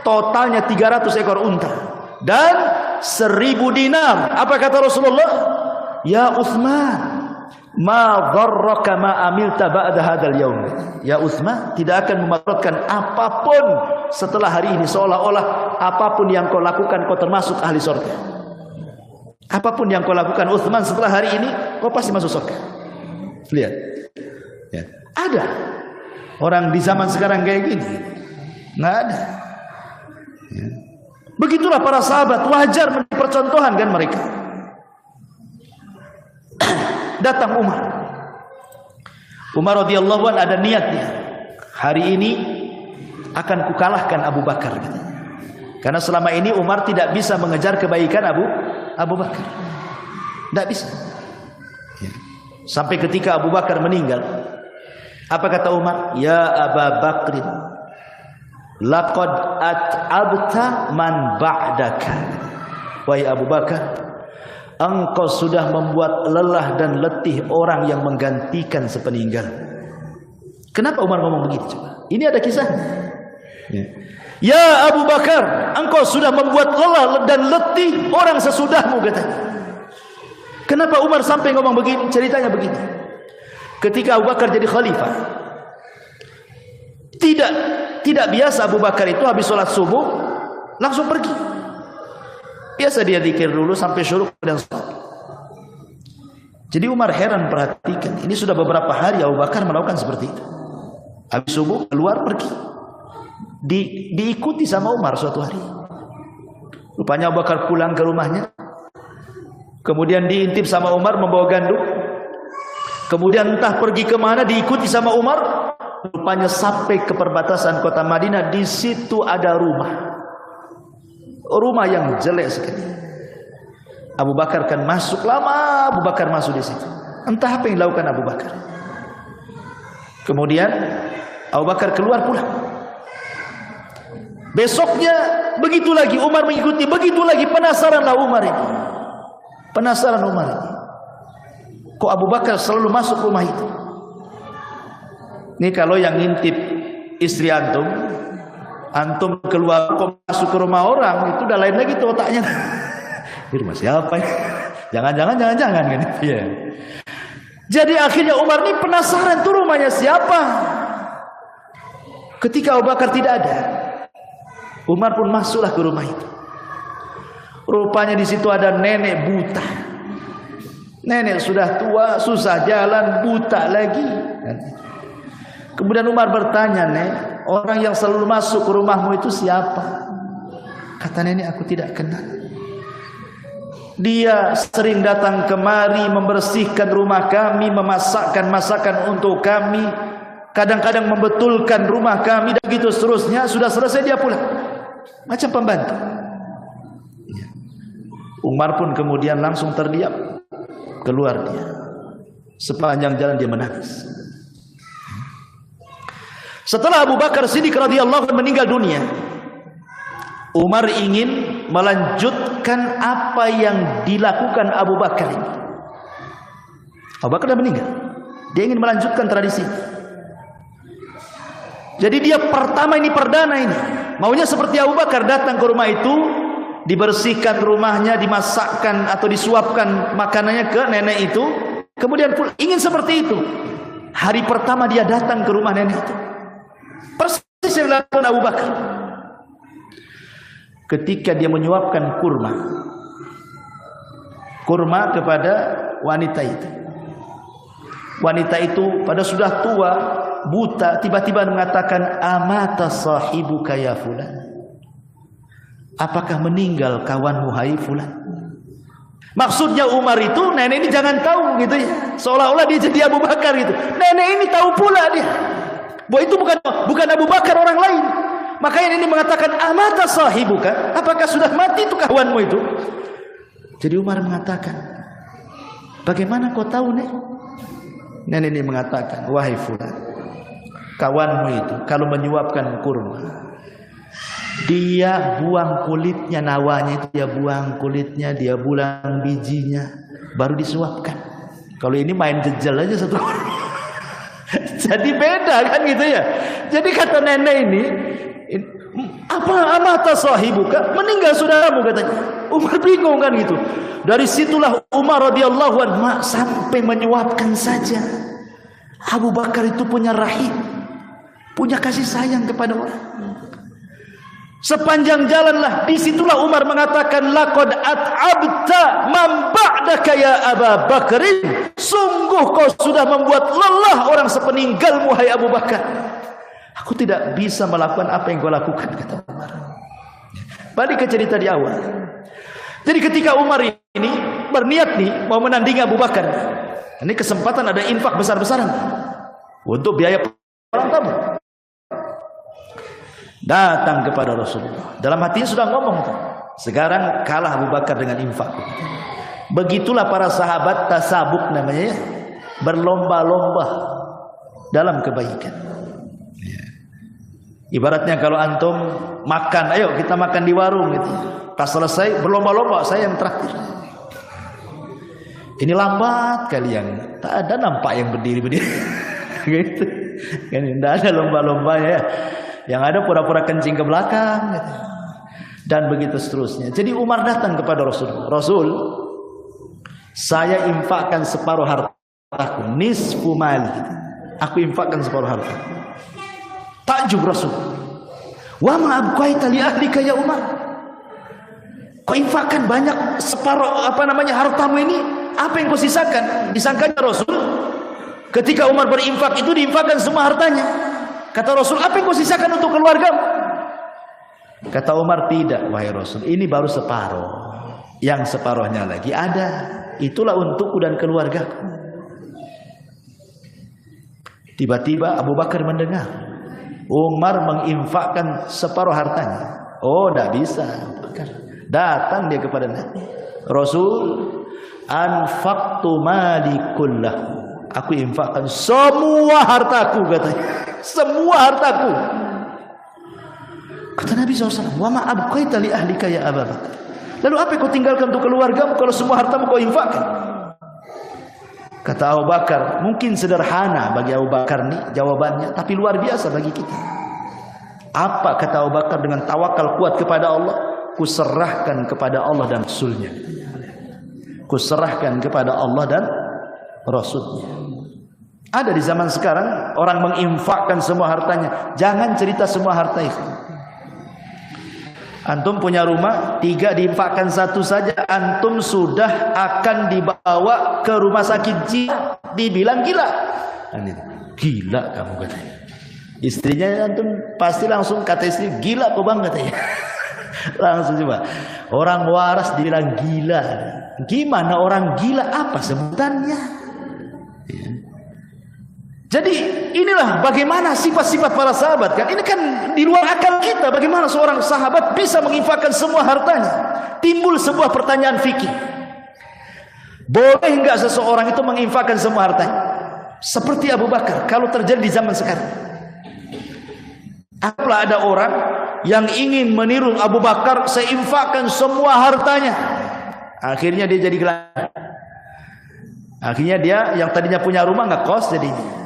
Totalnya 300 ekor unta dan 1000 dinar. Apa kata Rasulullah? Ya Utsman, ma dharraka ma amilta ba'da hadzal yaum. Ya Utsman, tidak akan memudaratkan apapun setelah hari ini, seolah-olah apapun yang kau lakukan kau termasuk ahli surga. Apapun yang kau lakukan Utsman setelah hari ini, kau pasti masuk surga. Lihat. Ya. Ada orang di zaman sekarang kayak gini? Nggak ada. Ya. Begitulah para sahabat, wajar menjadi percontohan kan mereka. Datang Umar radhiyallahu anhu, ada niatnya, hari ini akan kukalahkan Abu Bakar gitu. Karena selama ini Umar tidak bisa mengejar kebaikan Abu Bakar, tidak bisa. Ya. Sampai ketika Abu Bakar meninggal, apa kata Umar? Ya Abu Bakrin, laqad at'abta man ba'daka. Wahai Abu Bakar, engkau sudah membuat lelah dan letih orang yang menggantikan sepeninggal. Kenapa Umar ngomong begitu? Coba. Ini ada kisahnya. Ya Abu Bakar, engkau sudah membuat lelah dan letih orang sesudahmu, katanya. Kenapa Umar sampai ngomong begini? Ceritanya begini. Ketika Abu Bakar jadi khalifah, tidak biasa Abu Bakar itu habis sholat subuh langsung pergi. Biasa dia zikir dulu sampai syuruk dan sholat. Jadi Umar heran perhatikan, ini sudah beberapa hari Abu Bakar melakukan seperti itu. Habis subuh keluar pergi. Diikuti sama Umar suatu hari. Rupanya Abu Bakar pulang ke rumahnya. Kemudian diintip sama Umar membawa gandum. Kemudian entah pergi kemana, diikuti sama Umar. Rupanya sampai ke perbatasan kota Madinah. Di situ ada rumah yang jelek sekali. Abu Bakar kan masuk, lama Abu Bakar masuk di situ. Entah apa yang dilakukan Abu Bakar. Kemudian Abu Bakar keluar pulang. Besoknya begitu lagi, Umar mengikuti, begitu lagi. Penasaranlah Umar ini. Penasaran Umar ini. Kok Abu Bakar selalu masuk rumah itu? Ini kalau yang ngintip istri antum keluar kok masuk ke rumah orang, itu udah lain lagi tuh otaknya. Di rumah siapa ya? Jangan kan? Iya. Jadi akhirnya Umar ini penasaran tuh rumahnya siapa. Ketika Abu Bakar tidak ada, Umar pun masuklah ke rumah itu. Rupanya di situ ada nenek buta. Nenek sudah tua, susah jalan, buta lagi. Kemudian Umar bertanya, "Nek, orang yang selalu masuk ke rumahmu itu siapa?" Kata nenek, "Aku tidak kenal. Dia sering datang kemari membersihkan rumah kami, memasakkan masakan untuk kami, kadang-kadang membetulkan rumah kami, dan begitu seterusnya. Sudah selesai dia pulang, macam pembantu." Umar pun kemudian langsung terdiam, keluar dia. Sepanjang jalan dia menangis. Setelah Abu Bakar Siddiq radhiyallahu anhu meninggal dunia, Umar ingin melanjutkan apa yang dilakukan Abu Bakar ini. Abu Bakar sudah meninggal, dia ingin melanjutkan tradisi. Jadi dia pertama ini, perdana ini, maunya seperti Abu Bakar datang ke rumah itu, dibersihkan rumahnya, dimasakkan atau disuapkan makanannya ke nenek itu, kemudian ingin seperti itu. Hari pertama dia datang ke rumah nenek itu, persis yang dilakukan Abu Bakar. Ketika dia menyuapkan kurma kepada wanita itu, wanita itu pada sudah tua, buta, tiba-tiba mengatakan, amata sahibuka ya fulan, apakah meninggal kawanmu hai fulan? Maksudnya Umar itu, nenek ini jangan tahu gitu ya, seolah-olah dia jadi Abu Bakar gitu. Nenek ini tahu pula dia bahwa itu bukan Abu Bakar, orang lain. Makanya ini mengatakan, amata sahibuka, apakah sudah mati itu kawanmu itu? Jadi Umar mengatakan, bagaimana kau tahu nek? Nenek ini mengatakan, wahai fulan, kawanmu itu kalau menyuapkan kurma, dia buang kulitnya, nawanya itu dia buang kulitnya, dia buang bijinya, baru disuapkan. Kalau ini main jejel aja satu kurma. Jadi beda kan gitu ya. Jadi kata nenek ini, apa amata sahibuka, meninggal saudaramu katanya. Umar bingung kan gitu. Dari situlah Umar radhiyallahu anhu sampai menyuapkan saja. Abu Bakar itu punya rahim, punya kasih sayang kepada orang. Sepanjang jalanlah, disitulah Umar mengatakan, laqad at'abta man ba'daka ya Abu Bakar. Sungguh kau sudah membuat lelah orang sepeninggalmu hai Abu Bakar. Aku tidak bisa melakukan apa yang kau lakukan, kata Umar. Balik ke cerita di awal. Jadi ketika Umar ini berniat nih mau menandingi Abu Bakar, ini kesempatan ada infak besar-besaran untuk biaya orang tamu. Datang kepada Rasulullah. Dalam hatinya sudah ngomong, sekarang kalah Abu Bakar dengan infak. Begitulah para sahabat tasabuk namanya ya, berlomba-lomba dalam kebaikan. Ibaratnya kalau antum makan, ayo kita makan di warung gitu. Pas selesai berlomba-lomba, saya yang terakhir. Ini lambat kalian, tak ada nampak yang berdiri-berdiri. Gitu. Kan tidak ada lomba-lombanya ya. Yang ada pura-pura kencing ke belakang gitu. Dan begitu seterusnya. Jadi Umar datang kepada Rasul. Rasul, saya infakkan separuh hartaku, nisfu mali. Aku infakkan separuh harta. Takjub Rasul. Wa ma abqaita li ahlika ya Umar. Kau infakkan banyak separuh hartamu ini, apa yang kau sisakan? Disangkanya Rasul ketika Umar berinfak itu diinfakkan semua hartanya. Kata Rasul, apa yang kau sisakan untuk keluargamu? Kata Umar, tidak wahai Rasul, ini baru separuh. Yang separuhnya lagi ada, itulah untukku dan keluargaku. Tiba-tiba Abu Bakar mendengar Umar menginfakkan separuh hartanya. Oh, tidak bisa. Datang dia kepada Nabi. Rasul, anfaqtu mali kullahu. Aku infakkan semua hartaku, katanya. Semua hartaku. Kata Nabi SAW, wa ma abqaita li ahlika ya Abu Bakar. Lalu apa yang kau tinggalkan untuk keluargamu kalau semua hartamu kau infakkan? Kata Abu Bakar, mungkin sederhana bagi Abu Bakar nih jawabannya, tapi luar biasa bagi kita. Apa kata Abu Bakar dengan tawakal kuat kepada Allah? Kuserahkan kepada Allah dan Rasulnya. Kuserahkan kepada Allah dan Rasulnya. Ada di zaman sekarang orang menginfakkan semua hartanya. Jangan cerita semua harta itu. Antum punya rumah 3, diinfakkan 1 saja, antum sudah akan dibawa ke rumah sakit jiwa, dibilang gila. Gila kamu, katanya. Istrinya antum pasti langsung kata istri, gila kau bang, katanya. Langsung coba. Orang waras dibilang gila. Gimana orang gila? Apa sebutannya? Jadi inilah bagaimana sifat-sifat para sahabat kan. Ini kan di luar akal kita. Bagaimana seorang sahabat bisa menginfakkan semua hartanya? Timbul sebuah pertanyaan fikih. Boleh enggak seseorang itu menginfakkan semua hartanya? Seperti Abu Bakar kalau terjadi di zaman sekarang. Apabila ada orang yang ingin meniru Abu Bakar, saya infakkan semua hartanya. Akhirnya dia jadi gelandang. Akhirnya dia yang tadinya punya rumah ngekos jadinya.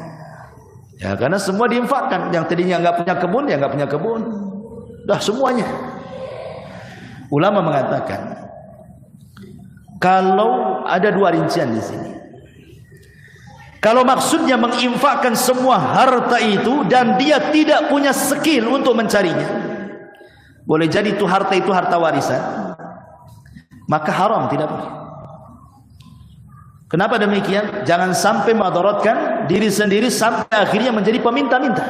Ya karena semua diinfakkan. Yang tadinya nggak punya kebun, ya nggak punya kebun. Dah semuanya. Ulama mengatakan kalau ada dua rincian di sini. Kalau maksudnya menginfakkan semua harta itu dan dia tidak punya skill untuk mencarinya, boleh jadi itu harta warisan, maka haram, tidak boleh. Kenapa demikian? Jangan sampai madaratkan diri sendiri sampai akhirnya menjadi peminta-minta.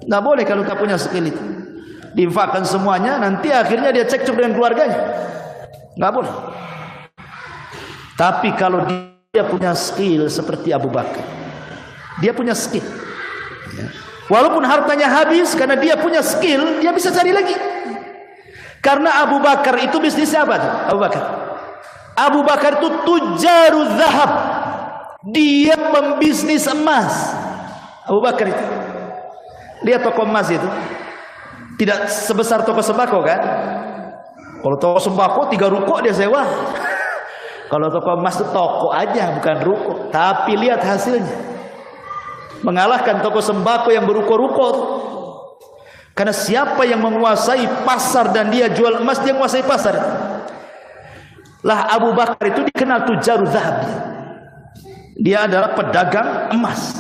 Nggak boleh kalau tak punya skill itu. Diinfakkan semuanya, nanti akhirnya dia cekcok dengan keluarganya. Nggak boleh. Tapi kalau dia punya skill seperti Abu Bakar, dia punya skill. Walaupun hartanya habis, karena dia punya skill, dia bisa cari lagi. Karena Abu Bakar itu bisnisnya apa tuh? Abu Bakar itu tujaruz zahab. Dia pembisnis emas. Abu Bakar itu. Lihat toko emas itu. Tidak sebesar toko sembako kan? Kalau toko sembako 3 ruko dia sewa. Kalau toko emas itu toko aja, bukan ruko. Tapi lihat hasilnya. Mengalahkan toko sembako yang beruko-ruko. Karena siapa yang menguasai pasar dan dia jual emas, dia menguasai pasar. Lah Abu Bakar itu dikenal tujaruz zahab. Dia adalah pedagang emas.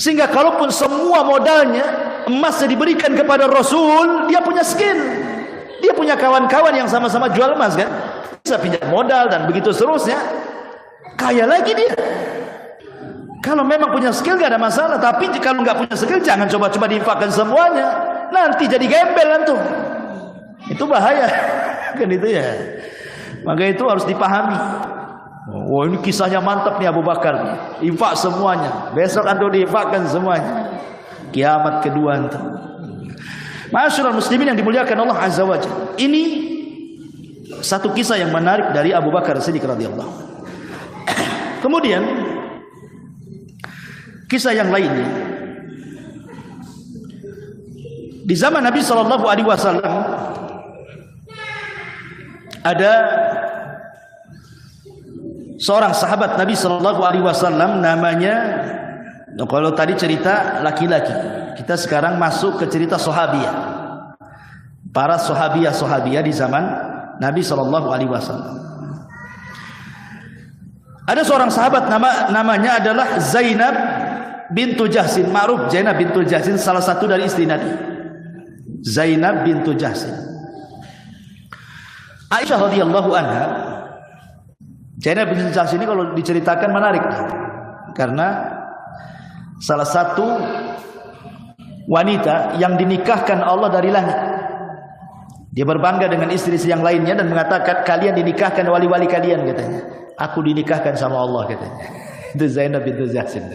Sehingga kalaupun semua modalnya emasnya diberikan kepada Rasul, dia punya skill. Dia punya kawan-kawan yang sama-sama jual emas kan? Bisa pinjam modal dan begitu seterusnya. Kaya lagi dia. Kalau memang punya skill gak ada masalah. Tapi kalau nggak punya skill, jangan coba-coba diinfakkan semuanya. Nanti jadi gembel antum. Itu bahaya. Kan itu ya. Maka itu harus dipahami. Oh, ini kisahnya mantap nih Abu Bakar. Infak semuanya. Besok antum diinfakkan semuanya. Kiamat kedua antum. Ma'asyiral muslimin yang dimuliakan Allah Azza wa Jalla. Ini satu kisah yang menarik dari Abu Bakar Siddiq radhiyallahu. Kemudian kisah yang lainnya. Di zaman Nabi sallallahu alaihi wasallam ada seorang sahabat Nabi sallallahu alaihi wasallam namanya, kalau tadi cerita laki-laki, kita sekarang masuk ke cerita sahabiyah. Para sahabiyah di zaman Nabi sallallahu alaihi wasallam. Ada seorang sahabat namanya adalah Zainab bintu Jahsin, ma'ruf Zainab bintu Jahsin, salah satu dari istri Nabi. Zainab bintu Jahsin. Aisyah radhiyallahu anha. Zainab bintu Jahsin ini kalau diceritakan menarik, karena salah satu wanita yang dinikahkan Allah dari langit. Dia berbangga dengan istri-istri yang lainnya dan mengatakan, kalian dinikahkan wali-wali kalian, katanya. Aku dinikahkan sama Allah, katanya. Itu Zainab bintu Jahsin.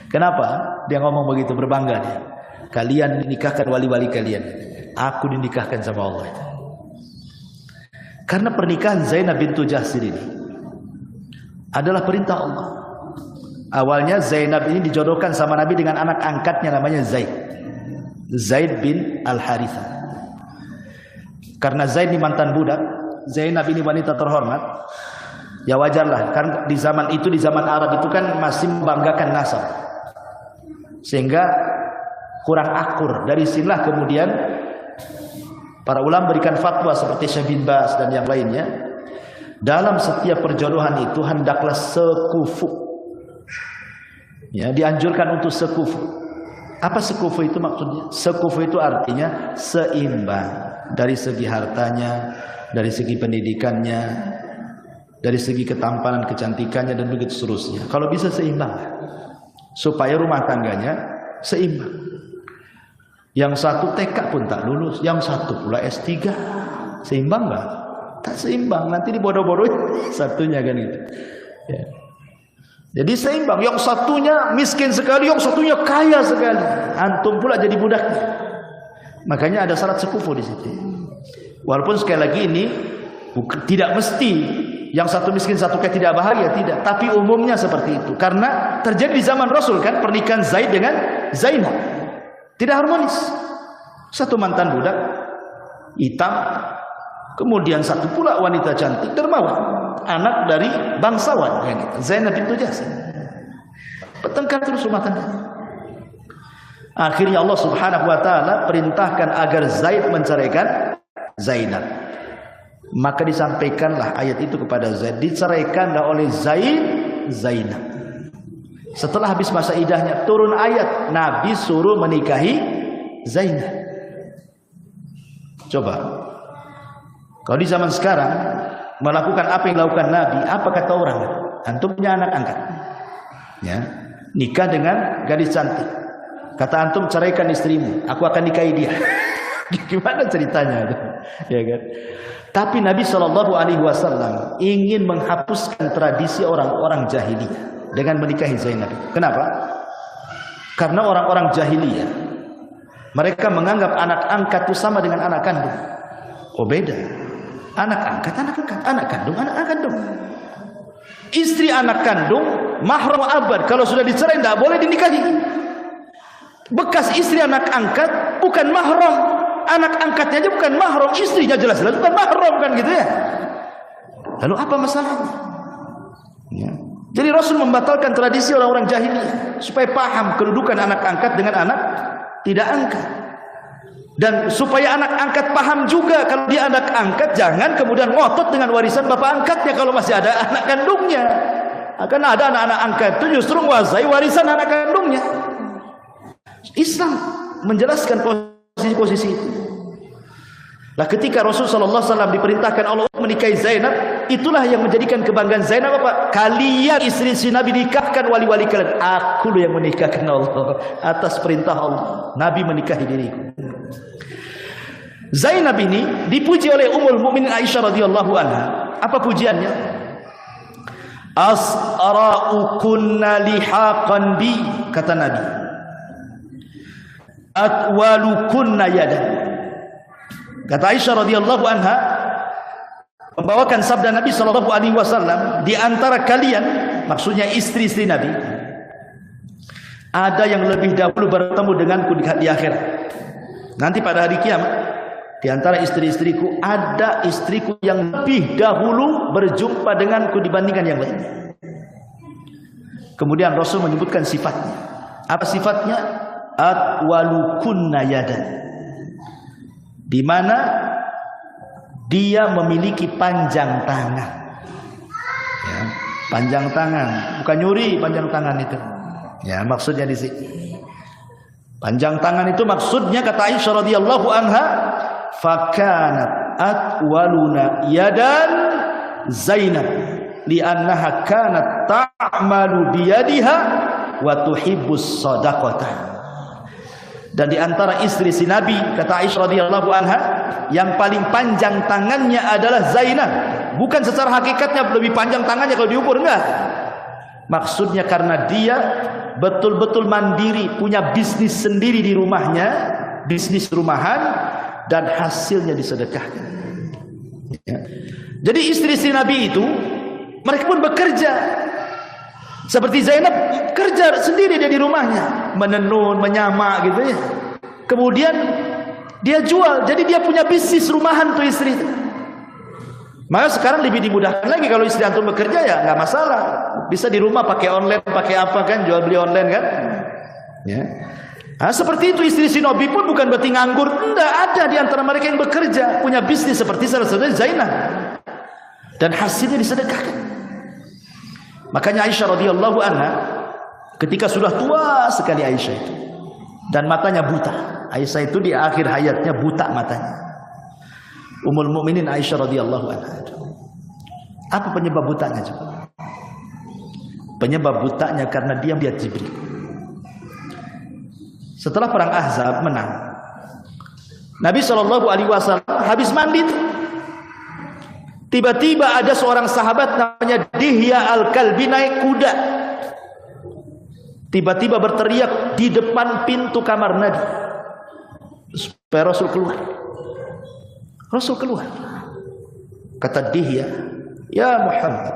Kenapa dia ngomong begitu, berbangga dia? Kalian dinikahkan wali-wali kalian, aku dinikahkan sama Allah. Karena pernikahan Zainab bintu Jahsin ini adalah perintah Allah. Awalnya Zainab ini dijodohkan sama Nabi dengan anak angkatnya namanya Zaid bin Al-Harithah. Karena Zaid ini mantan budak, Zainab ini wanita terhormat. Ya wajarlah, kan di zaman itu, di zaman Arab itu kan masih membanggakan nasab. Sehingga kurang akur. Dari sinilah kemudian para ulama berikan fatwa seperti Syekh bin Baz dan yang lainnya. Dalam setiap perjodohan itu hendaklah sekufu. Ya, dianjurkan untuk sekufu. Apa sekufu itu maksudnya? Sekufu itu artinya seimbang. Dari segi hartanya, dari segi pendidikannya, dari segi ketampanan, kecantikannya dan begitu seterusnya. Kalau bisa seimbang, supaya rumah tangganya seimbang. Yang satu TK pun tak lulus, yang satu pula S3. Seimbang nggak? Tak seimbang, nanti dibodoh-bodohin satunya kan itu. Ya. Jadi seimbang. Yang satunya miskin sekali, yang satunya kaya sekali. Antum pula jadi budaknya. Makanya ada syarat sekufu di situ. Walaupun sekali lagi ini tidak mesti yang satu miskin satu kaya tidak bahagia, tidak. Tapi umumnya seperti itu. Karena terjadi di zaman Rasul kan pernikahan Zaid dengan Zainab. Tidak harmonis. Satu mantan budak hitam, kemudian satu pula wanita cantik dermawan, anak dari bangsawan, ya gitu. Zainab bintu Jahsin. Bertengkar terus rumah tangga. Akhirnya Allah Subhanahu wa taala perintahkan agar Zaid menceraikan Zainab. Maka disampaikanlah ayat itu kepada Zaid. Diceraikanlah oleh Zainab. Setelah habis masa iddahnya, turun ayat Nabi suruh menikahi Zainab. Coba, kalau di zaman sekarang melakukan apa yang dilakukan Nabi, apa kata orang? Antum punya anak angkat, ya, nikah dengan gadis cantik. Kata antum, ceraikan istrimu, aku akan nikahi dia. Gimana ceritanya? Ya kan? Tapi Nabi SAW ingin menghapuskan tradisi orang-orang jahiliyah dengan menikahi Zainab. Kenapa? Karena orang-orang jahiliyah, mereka menganggap anak angkat itu sama dengan anak kandung. Oh beda. Anak angkat, anak kandung, anak kandung. Istri anak kandung mahram abad, kalau sudah dicerai tidak boleh dinikahi. Bekas istri anak angkat bukan mahram. Anak angkatnya aja bukan mahram, istrinya jelas-jelas bukan mahram, kan gitu ya. Lalu apa masalahnya? Ya. Jadi Rasul membatalkan tradisi orang-orang jahiliyah supaya paham kedudukan anak angkat dengan anak tidak angkat. Dan supaya anak angkat paham juga kalau dia anak angkat, jangan kemudian ngotot dengan warisan bapak angkatnya kalau masih ada anak kandungnya. Akan ada anak-anak angkat itu justru menguasai warisan anak kandungnya. Islam menjelaskan posisi itu. Lah ketika Rasulullah SAW diperintahkan Allah menikahi Zainab, itulah yang menjadikan kebanggaan Zainab apa? Kalian istri Nabi nikahkan wali-wali kalian. Aku yang menikahkan Allah atas perintah Allah. Nabi menikahi diriku. Zainab ini dipuji oleh Ummul Mukminin Aisyah radhiyallahu anha. Apa pujiannya? Asra'ukunna lihaqan bi, kata Nabi. Atwalukunna yadan. Kata Aisyah radhiyallahu anha membawakan sabda Nabi sallallahu alaihi wasallam, di antara kalian, maksudnya istri-istri Nabi, ada yang lebih dahulu bertemu denganku di akhirat. Nanti pada hari kiamat, di antara istri-istriku ada istriku yang lebih dahulu berjumpa denganku dibandingkan yang lainnya. Kemudian Rasul menyebutkan sifatnya. Apa sifatnya? Atwalukunna yadan, di mana dia memiliki panjang tangan. Ya, panjang tangan, bukan nyuri panjang tangan itu. Ya, maksudnya di sini. Panjang tangan itu maksudnya kata Aisyah radhiyallahu anha, fakanat atwaluna yadan Zainab li'annaha kanat ta'malu biyadiha wa tuhibbus sadaqata. Dan di antara istri si Nabi, kata Aisyah radhiyallahu anha, yang paling panjang tangannya adalah Zainab. Bukan secara hakikatnya lebih panjang tangannya kalau diukur, enggak. Maksudnya karena dia betul-betul mandiri, punya bisnis sendiri di rumahnya, bisnis rumahan, dan hasilnya disedekahkan. Ya. Jadi istri-istri Nabi itu, mereka pun bekerja. Seperti Zainab kerja sendiri dia di rumahnya, menenun, menyamak gitu ya. Kemudian dia jual, jadi dia punya bisnis rumahan tuh istri itu. Maka sekarang lebih dimudahkan lagi kalau istri antum bekerja, ya nggak masalah, bisa di rumah pakai online, pakai apa kan, jual beli online kan. Ya. Nah, seperti itu istri si Nabi pun bukan berarti nganggur, enggak, ada di antara mereka yang bekerja, punya bisnis seperti salah satunya Zainab, dan hasilnya disedekahkan. Makanya Aisyah radhiyallahu anha ketika sudah tua sekali Aisyah itu dan matanya buta. Aisyah itu di akhir hayatnya buta matanya. Ummul Mukminin Aisyah radhiyallahu anha. Apa penyebab butanya coba? Penyebab butanya karena dia melihat Jibril. Setelah perang Ahzab menang, Nabi sallallahu alaihi wasallam habis mandi. Tiba-tiba ada seorang sahabat namanya Dihya Al-Kalbi naik kuda. Tiba-tiba berteriak di depan pintu kamar Nabi supaya Rasul keluar. Rasul keluar. Kata Dihya, "Ya Muhammad,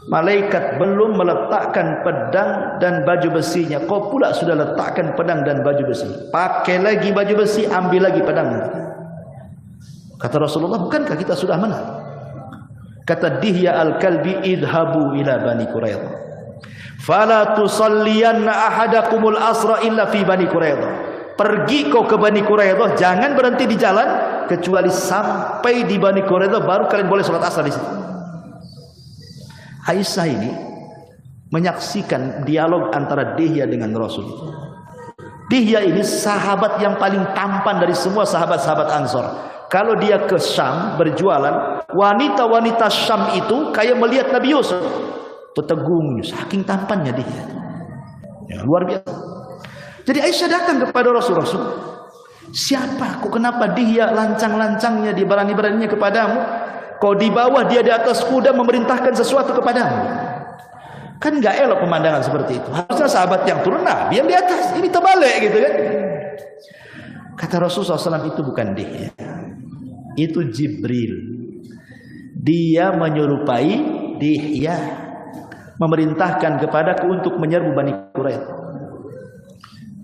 malaikat belum meletakkan pedang dan baju besinya, kau pula sudah letakkan pedang dan baju besi. Pakai lagi baju besi, ambil lagi pedang." Kata Rasulullah, "Bukankah kita sudah menang?" Kata Dihya Al-Kalbi, "Idhabu ila Bani Quraidah, fala tusalliyanna ahadakumul asra illa fi Bani Quraidah." Pergi kau ke Bani Quraidah, jangan berhenti di jalan, kecuali sampai di Bani Quraidah baru kalian boleh sholat asar di situ. Aisyah ini menyaksikan dialog antara Dihya dengan Rasul. Dihya ini sahabat yang paling tampan dari semua sahabat-sahabat Ansor. Kalau dia ke Syam berjualan, wanita-wanita Syam itu kayak melihat Nabi Yusuf, tetegung, saking tampannya Dihya. Ya, luar biasa. Jadi Aisyah datang kepada Rasul, siapa? Kok kenapa Dihya lancang-lancangnya, dia berani-beraninya kepadamu? Kau di bawah, dia di atas kuda memerintahkan sesuatu kepadamu. Kan nggak elok pemandangan seperti itu. Harusnya sahabat yang turun, Nabi yang di atas. Ini terbalik gitu kan. Kata Rasulullah SAW, itu bukan Dihya, itu Jibril. Dia menyerupai Dihya, memerintahkan kepadaku untuk menyerbu Bani Quraidah.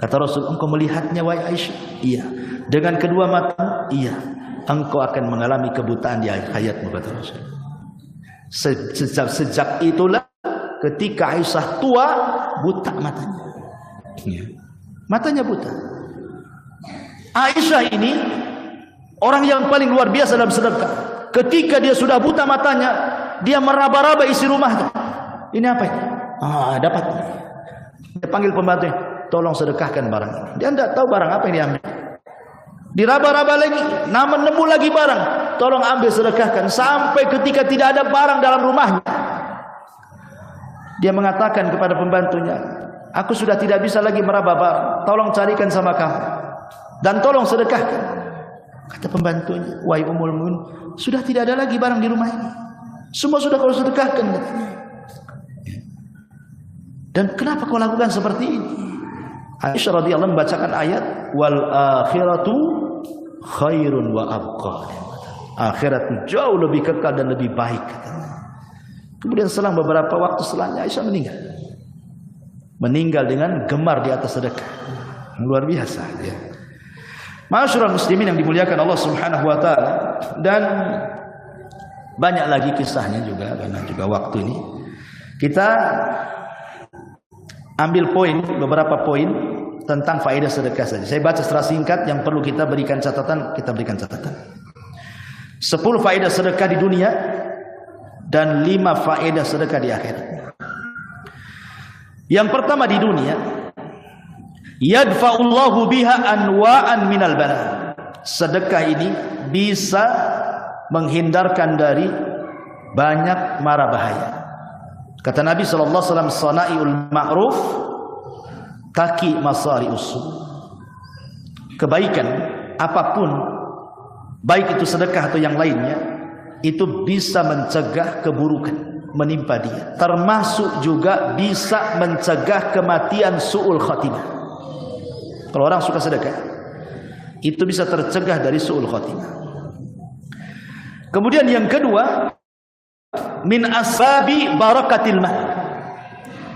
Kata Rasul, engkau melihatnya wahai Aisyah? Iya. Dengan kedua mata? Iya. Engkau akan mengalami kebutaan di akhir hayatmu, kata Rasul. Sejak itulah ketika Aisyah tua, buta matanya. Ya. Matanya buta. Aisyah ini orang yang paling luar biasa dalam sedekah. Ketika dia sudah buta matanya, dia meraba-raba isi rumah. Ini apa ini? Dapat. Dia panggil pembantunya, tolong sedekahkan barang ini. Dia tidak tahu barang apa yang diambil. Diraba-raba lagi, nemu lagi barang, tolong ambil sedekahkan. Sampai ketika tidak ada barang dalam rumahnya, dia mengatakan kepada pembantunya, aku sudah tidak bisa lagi meraba barang, tolong carikan sama kamu dan tolong sedekahkan. Kata pembantunya, wahai Ummul Mukminin, sudah tidak ada lagi barang di rumah ini, semua sudah kau sedekahkan, katanya. Dan kenapa kau lakukan seperti ini? Aisyah radhiyallahu anha membacakan ayat wal akhiratu khairun wa abqa. Akhirat jauh lebih kekal dan lebih baik, katanya. Kemudian selang beberapa waktu setelahnya Aisyah meninggal. Meninggal dengan gemar di atas sedekah. Luar biasa ya. Ma'asyiral muslimin yang dimuliakan Allah Subhanahu wa taala, dan banyak lagi kisahnya juga karena juga waktu ini. Kita ambil beberapa poin tentang faedah sedekah saja. Saya baca secara singkat, yang perlu kita berikan catatan, kita berikan catatan. 10 faedah sedekah di dunia dan 5 faedah sedekah di akhirat. Yang pertama di dunia, yadfa'ullahu biha anwa'an minal bala. Sedekah ini bisa menghindarkan dari banyak mara bahaya. Kata Nabi sallallahu alaihi wasallam, sana'iul ma'ruf taki masari'us su. Kebaikan apapun, baik itu sedekah atau yang lainnya, itu bisa mencegah keburukan menimpa dia. Termasuk juga bisa mencegah kematian su'ul khatimah. Kalau orang suka sedekah, itu bisa tercegah dari su'ul khatimah. Kemudian yang kedua, min asbabi barakatil mal.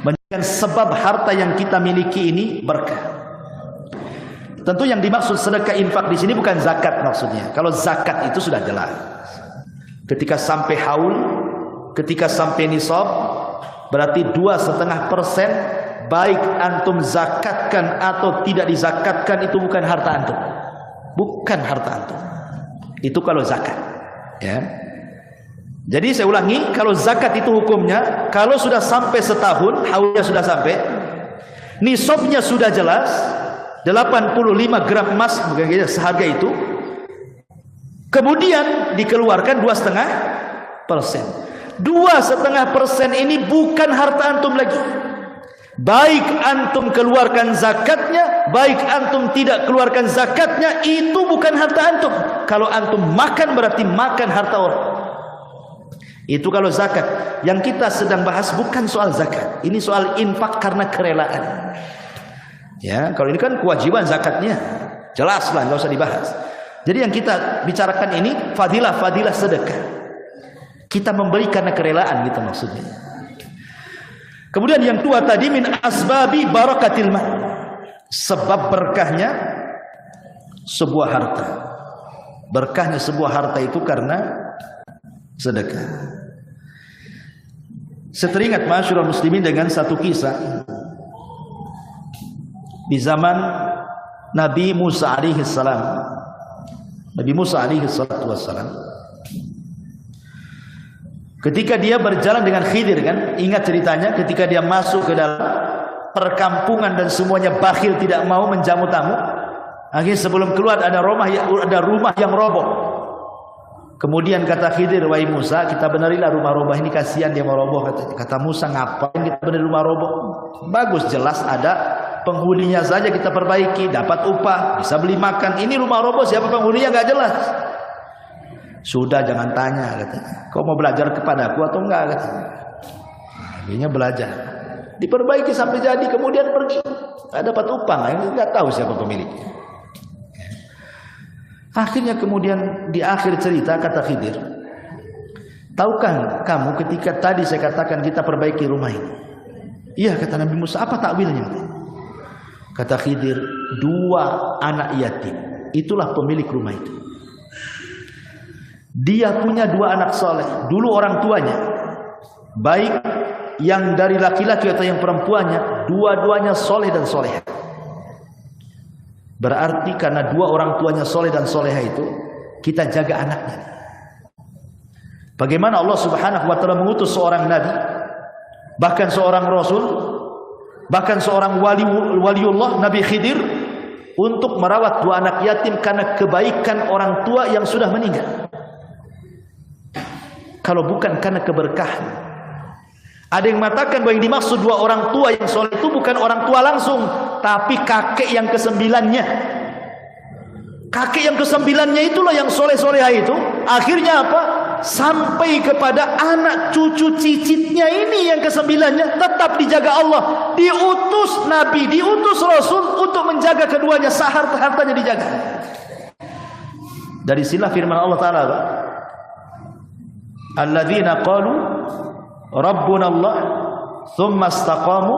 Menjadikan sebab harta yang kita miliki ini berkah. Tentu yang dimaksud sedekah infak di sini bukan zakat maksudnya. Kalau zakat itu sudah jelas. Ketika sampai haul, ketika sampai nisab, berarti 2,5%, baik antum zakatkan atau tidak dizakatkan, itu bukan harta antum. Bukan harta antum. Itu kalau zakat. Ya. Jadi saya ulangi, kalau zakat itu hukumnya, kalau sudah sampai setahun, haulnya sudah sampai, nisabnya sudah jelas, 85 gram emas, bukan seharga itu, kemudian dikeluarkan 2,5%. 2,5% ini bukan harta antum lagi. Baik antum keluarkan zakatnya, baik antum tidak keluarkan zakatnya, itu bukan harta antum. Kalau antum makan, berarti makan harta orang. Itu kalau zakat. Yang kita sedang bahas bukan soal zakat, ini soal infak karena kerelaan. Ya, kalau ini kan kewajiban zakatnya, jelas lah, nggak usah dibahas. Jadi yang kita bicarakan ini fadilah-fadilah sedekah. Kita memberi karena kerelaan, gitu maksudnya. Kemudian yang kedua tadi, min asbabi barakatil mal. Sebab berkahnya sebuah harta. Berkahnya sebuah harta itu karena sedekah. Saya teringat ma'asyiral muslimin dengan satu kisah. Di zaman Nabi Musa alaihi salam, Nabi Musa alaihi salatu wassalam, ketika dia berjalan dengan Khidir kan, ingat ceritanya ketika dia masuk ke dalam perkampungan dan semuanya bakhil tidak mau menjamu tamu. Akhirnya sebelum keluar ada rumah yang roboh. Kemudian kata Khidir, wahai Musa, kita benerilah rumah roboh ini, kasihan dia mau roboh. Kata Musa, ngapain kita bener rumah roboh? Bagus, jelas ada penghuninya saja kita perbaiki, dapat upah, bisa beli makan. Ini rumah roboh, siapa penghuninya nggak jelas. Sudah, jangan tanya katanya. Kau mau belajar kepadaku atau enggak katanya. Akhirnya belajar, diperbaiki sampai jadi, kemudian pergi. Nggak dapat upah, nggak tahu siapa pemiliknya. Akhirnya kemudian di akhir cerita kata Khidir, tahukah kamu ketika tadi saya katakan kita perbaiki rumah ini? Iya kata Nabi Musa, apa takwilnya? Kata Khidir, 2 anak yatim, itulah pemilik rumah itu. Dia punya 2 anak soleh. Dulu orang tuanya, baik yang dari laki-laki atau yang perempuannya, dua-duanya soleh dan soleha. Berarti karena 2 orang tuanya soleh dan soleha itu, kita jaga anaknya. Bagaimana Allah subhanahu wa ta'ala mengutus seorang nabi, bahkan seorang rasul, bahkan seorang waliullah, Nabi Khidir, untuk merawat 2 anak yatim karena kebaikan orang tua yang sudah meninggal. Kalau bukan karena keberkahan. Ada yang mengatakan bahwa yang dimaksud 2 orang tua yang soleh itu bukan orang tua langsung, tapi kakek yang ke-9-nya. Kakek yang ke-9-nya itulah yang soleh-soleha itu. Akhirnya apa? Sampai kepada anak cucu cicitnya ini yang ke-9-nya tetap dijaga Allah. Diutus Nabi, diutus Rasul untuk menjaga keduanya, seharta-hartanya dijaga. Dari sinilah firman Allah Ta'ala, alladzina qalu Rabbuna Allah thumma istaqamu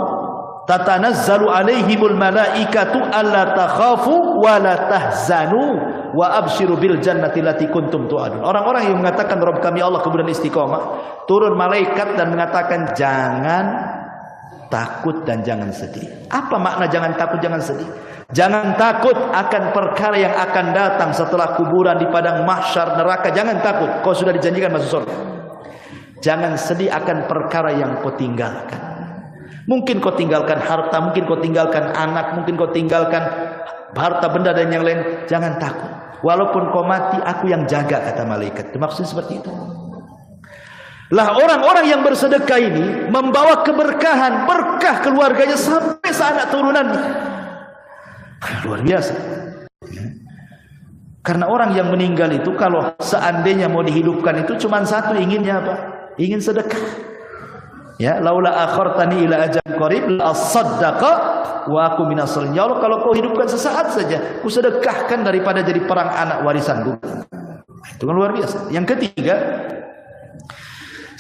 tatanazzalu alaihimul malaikatu alla takhafu wa la tahzanu wa abshiru bil jannati allati kuntum tu'adun. Orang-orang yang mengatakan Rabb kami Allah kemudian istiqamah, turun malaikat dan mengatakan jangan takut dan jangan sedih. Apa makna jangan takut jangan sedih? Jangan takut akan perkara yang akan datang setelah kuburan, di padang mahsyar, neraka. Jangan takut, kau sudah dijanjikan masuk surga. Jangan sedih akan perkara yang kau tinggalkan. Mungkin kau tinggalkan harta, mungkin kau tinggalkan anak, mungkin kau tinggalkan harta benda dan yang lain. Jangan takut, walaupun kau mati, aku yang jaga, kata malaikat. Maksudnya seperti itu. Lah orang-orang yang bersedekah ini membawa keberkahan, berkah keluarganya sampai seanak turunannya. Luar biasa. Karena orang yang meninggal itu kalau seandainya mau dihidupkan itu cuma satu inginnya apa? Ingin sedekah. Ya, laula akhartani ila ajalin qarib la asaddaqa wa aku minas sholihin. Ya Allah, kalau kau hidupkan sesaat saja, ku sedekahkan daripada jadi perang anak warisanku. Itu kan luar biasa. Yang ketiga,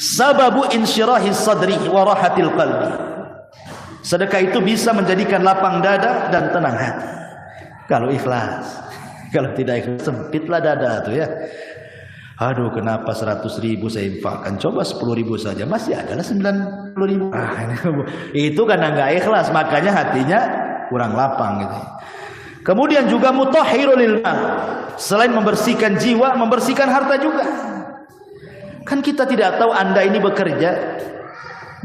sababu insyirahi sadri wa rahatil qalbi. Sedekah itu bisa menjadikan lapang dada dan tenang hati. Kalau ikhlas. Kalau tidak ikhlas, sempitlah dada tuh ya. Aduh, kenapa 100.000 saya infakkan? Coba 10.000 saja, masih adalah 90.000. Itu karena nggak ikhlas, makanya hatinya kurang lapang gitu. Kemudian juga mutahhirul ilma. Selain membersihkan jiwa, membersihkan harta juga. Kan kita tidak tahu Anda ini bekerja,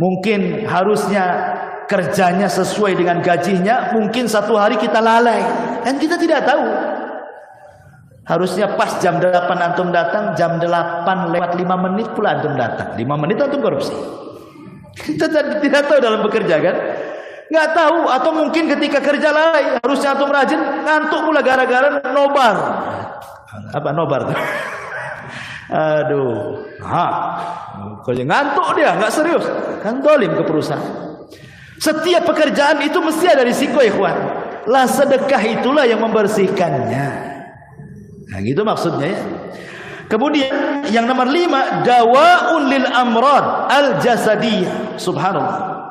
mungkin harusnya kerjanya sesuai dengan gajinya, mungkin satu hari kita lalai, dan kita tidak tahu. Harusnya pas jam 8 antum datang, jam 8 lewat 5 menit pula antum datang. 5 menit antum korupsi. Kita tidak tahu dalam bekerja kan? Nggak tahu, atau mungkin ketika kerja lalai, harusnya antum rajin, ngantuk pula gara-gara nobar. Apa nobar tuh? Aduh, kalau ngantuk dia, nggak serius, kan dolim ke perusahaan. Setiap pekerjaan itu mesti ada risiko, ikhwan. Lah sedekah itulah yang membersihkannya. Nah, gitu maksudnya ya. Kemudian yang nomor 5, dawaun lil amrad al jasadiyah. Subhanallah.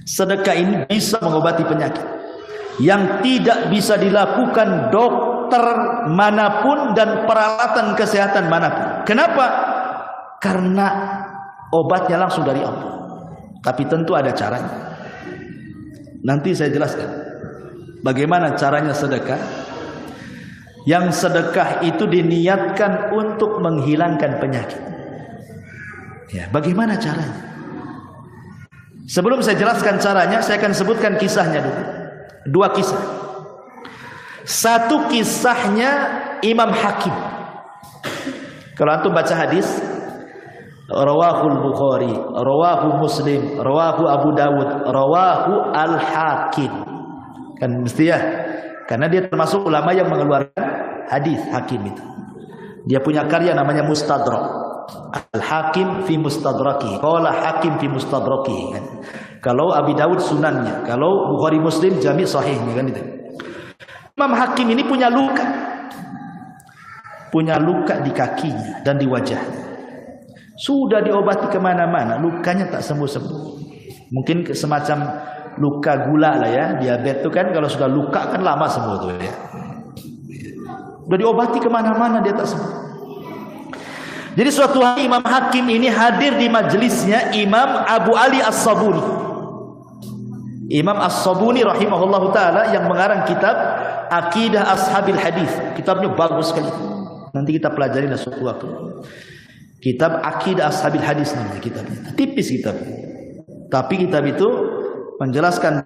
Sedekah ini bisa mengobati penyakit yang tidak bisa dilakukan dokter manapun dan peralatan kesehatan manapun. Kenapa? Karena obatnya langsung dari Allah. Tapi tentu ada caranya. Nanti saya jelaskan bagaimana caranya sedekah. Yang sedekah itu diniatkan untuk menghilangkan penyakit. Ya, bagaimana caranya? Sebelum saya jelaskan caranya, saya akan sebutkan kisahnya dulu. Dua kisah. Satu kisahnya Imam Hakim. Kalau antum baca hadis, rawahul Bukhari, rawahu Muslim, rawahu Abu Dawud, rawahu Al-Hakim. Kan mesti ya? Karena dia termasuk ulama yang mengeluarkan hadis Hakim itu. Dia punya karya namanya Mustadrak. Al-Hakim fi Mustadraki. Qala Hakim fi Mustadraki. Kan? Kalau Abi Dawud sunannya, kalau Bukhari Muslim jami' sahihnya kan itu. Imam Hakim ini punya luka. Punya luka di kakinya dan di wajahnya. Sudah diobati kemana-mana, lukanya tak sembuh-sembuh. Mungkin semacam luka gula lah ya, diabetes itu kan kalau sudah luka kan lama sembuh tuh ya. Sudah diobati kemana-mana dia tak sembuh. Jadi suatu hari Imam Hakim ini hadir di majelisnya Imam Abu Ali As-Sabuni. Imam As-Sabuni rahimahullahu taala yang mengarang kitab Aqidah Ashabil Hadis. Kitabnya bagus sekali. Nanti kita pelajari suatu waktu. Kitab Aqidah Ashabil Hadis namanya kitabnya. Tipis kitab. Tapi kitab itu menjelaskan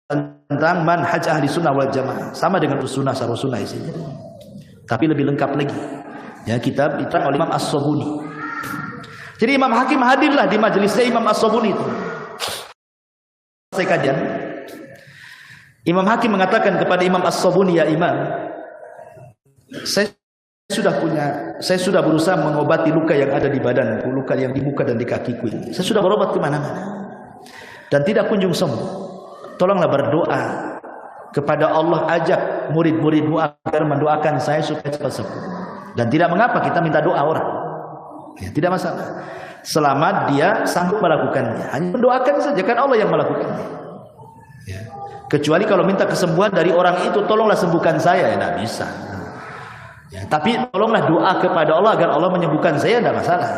tentang manhaj ahli sunnah wal jamaah. Sama dengan sunnah sarwa sunnah isinya. Tapi lebih lengkap lagi. Ya, kitab diterang oleh Imam As-Sabuni. Jadi Imam Hakim hadirlah di majelisnya Imam As-Sabuni itu. Selesai kajian, Imam Hakim mengatakan kepada Imam As-Sabuni, ya Imam, saya sudah berusaha mengobati luka yang ada di badanku, luka yang di muka dan di kakiku ini. Saya sudah berobat kemana-mana dan tidak kunjung sembuh. Tolonglah berdoa kepada Allah, ajak murid-muridmu agar mendoakan saya supaya cepat sembuh. Dan tidak mengapa kita minta doa orang, ya, tidak masalah, selama dia sanggup melakukannya. Hanya mendoakan saja, kan Allah yang melakukannya. Ya. Kecuali kalau minta kesembuhan dari orang itu, tolonglah sembuhkan saya, ya tidak bisa. Ya, tapi tolonglah doa kepada Allah agar Allah menyembuhkan saya, tidak masalah.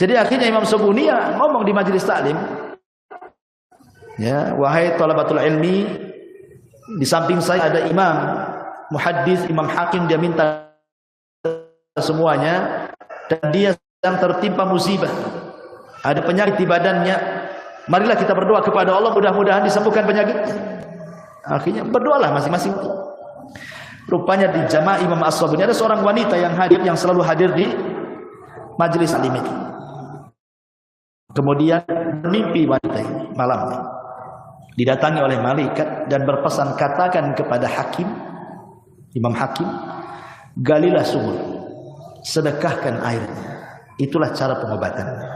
Jadi akhirnya Imam Sabuni ya ngomong di majelis taklim, ya, wahai thalabatul ilmi, di samping saya ada imam muhaddis, Imam Hakim, dia minta semuanya dan dia sedang tertimpa musibah, ada penyakit di badannya. Marilah kita berdoa kepada Allah, mudah-mudahan disembuhkan penyakitnya. Akhirnya berdoalah masing-masing. Rupanya di jamaah Imam As-Sabuni ada seorang wanita yang hadir, yang selalu hadir di majelis alim itu. Kemudian mimpi wanita ini malamnya didatangi oleh malaikat dan berpesan, katakan kepada Hakim, Imam Hakim, galilah sumur, sedekahkan airnya. Itulah cara pengobatannya.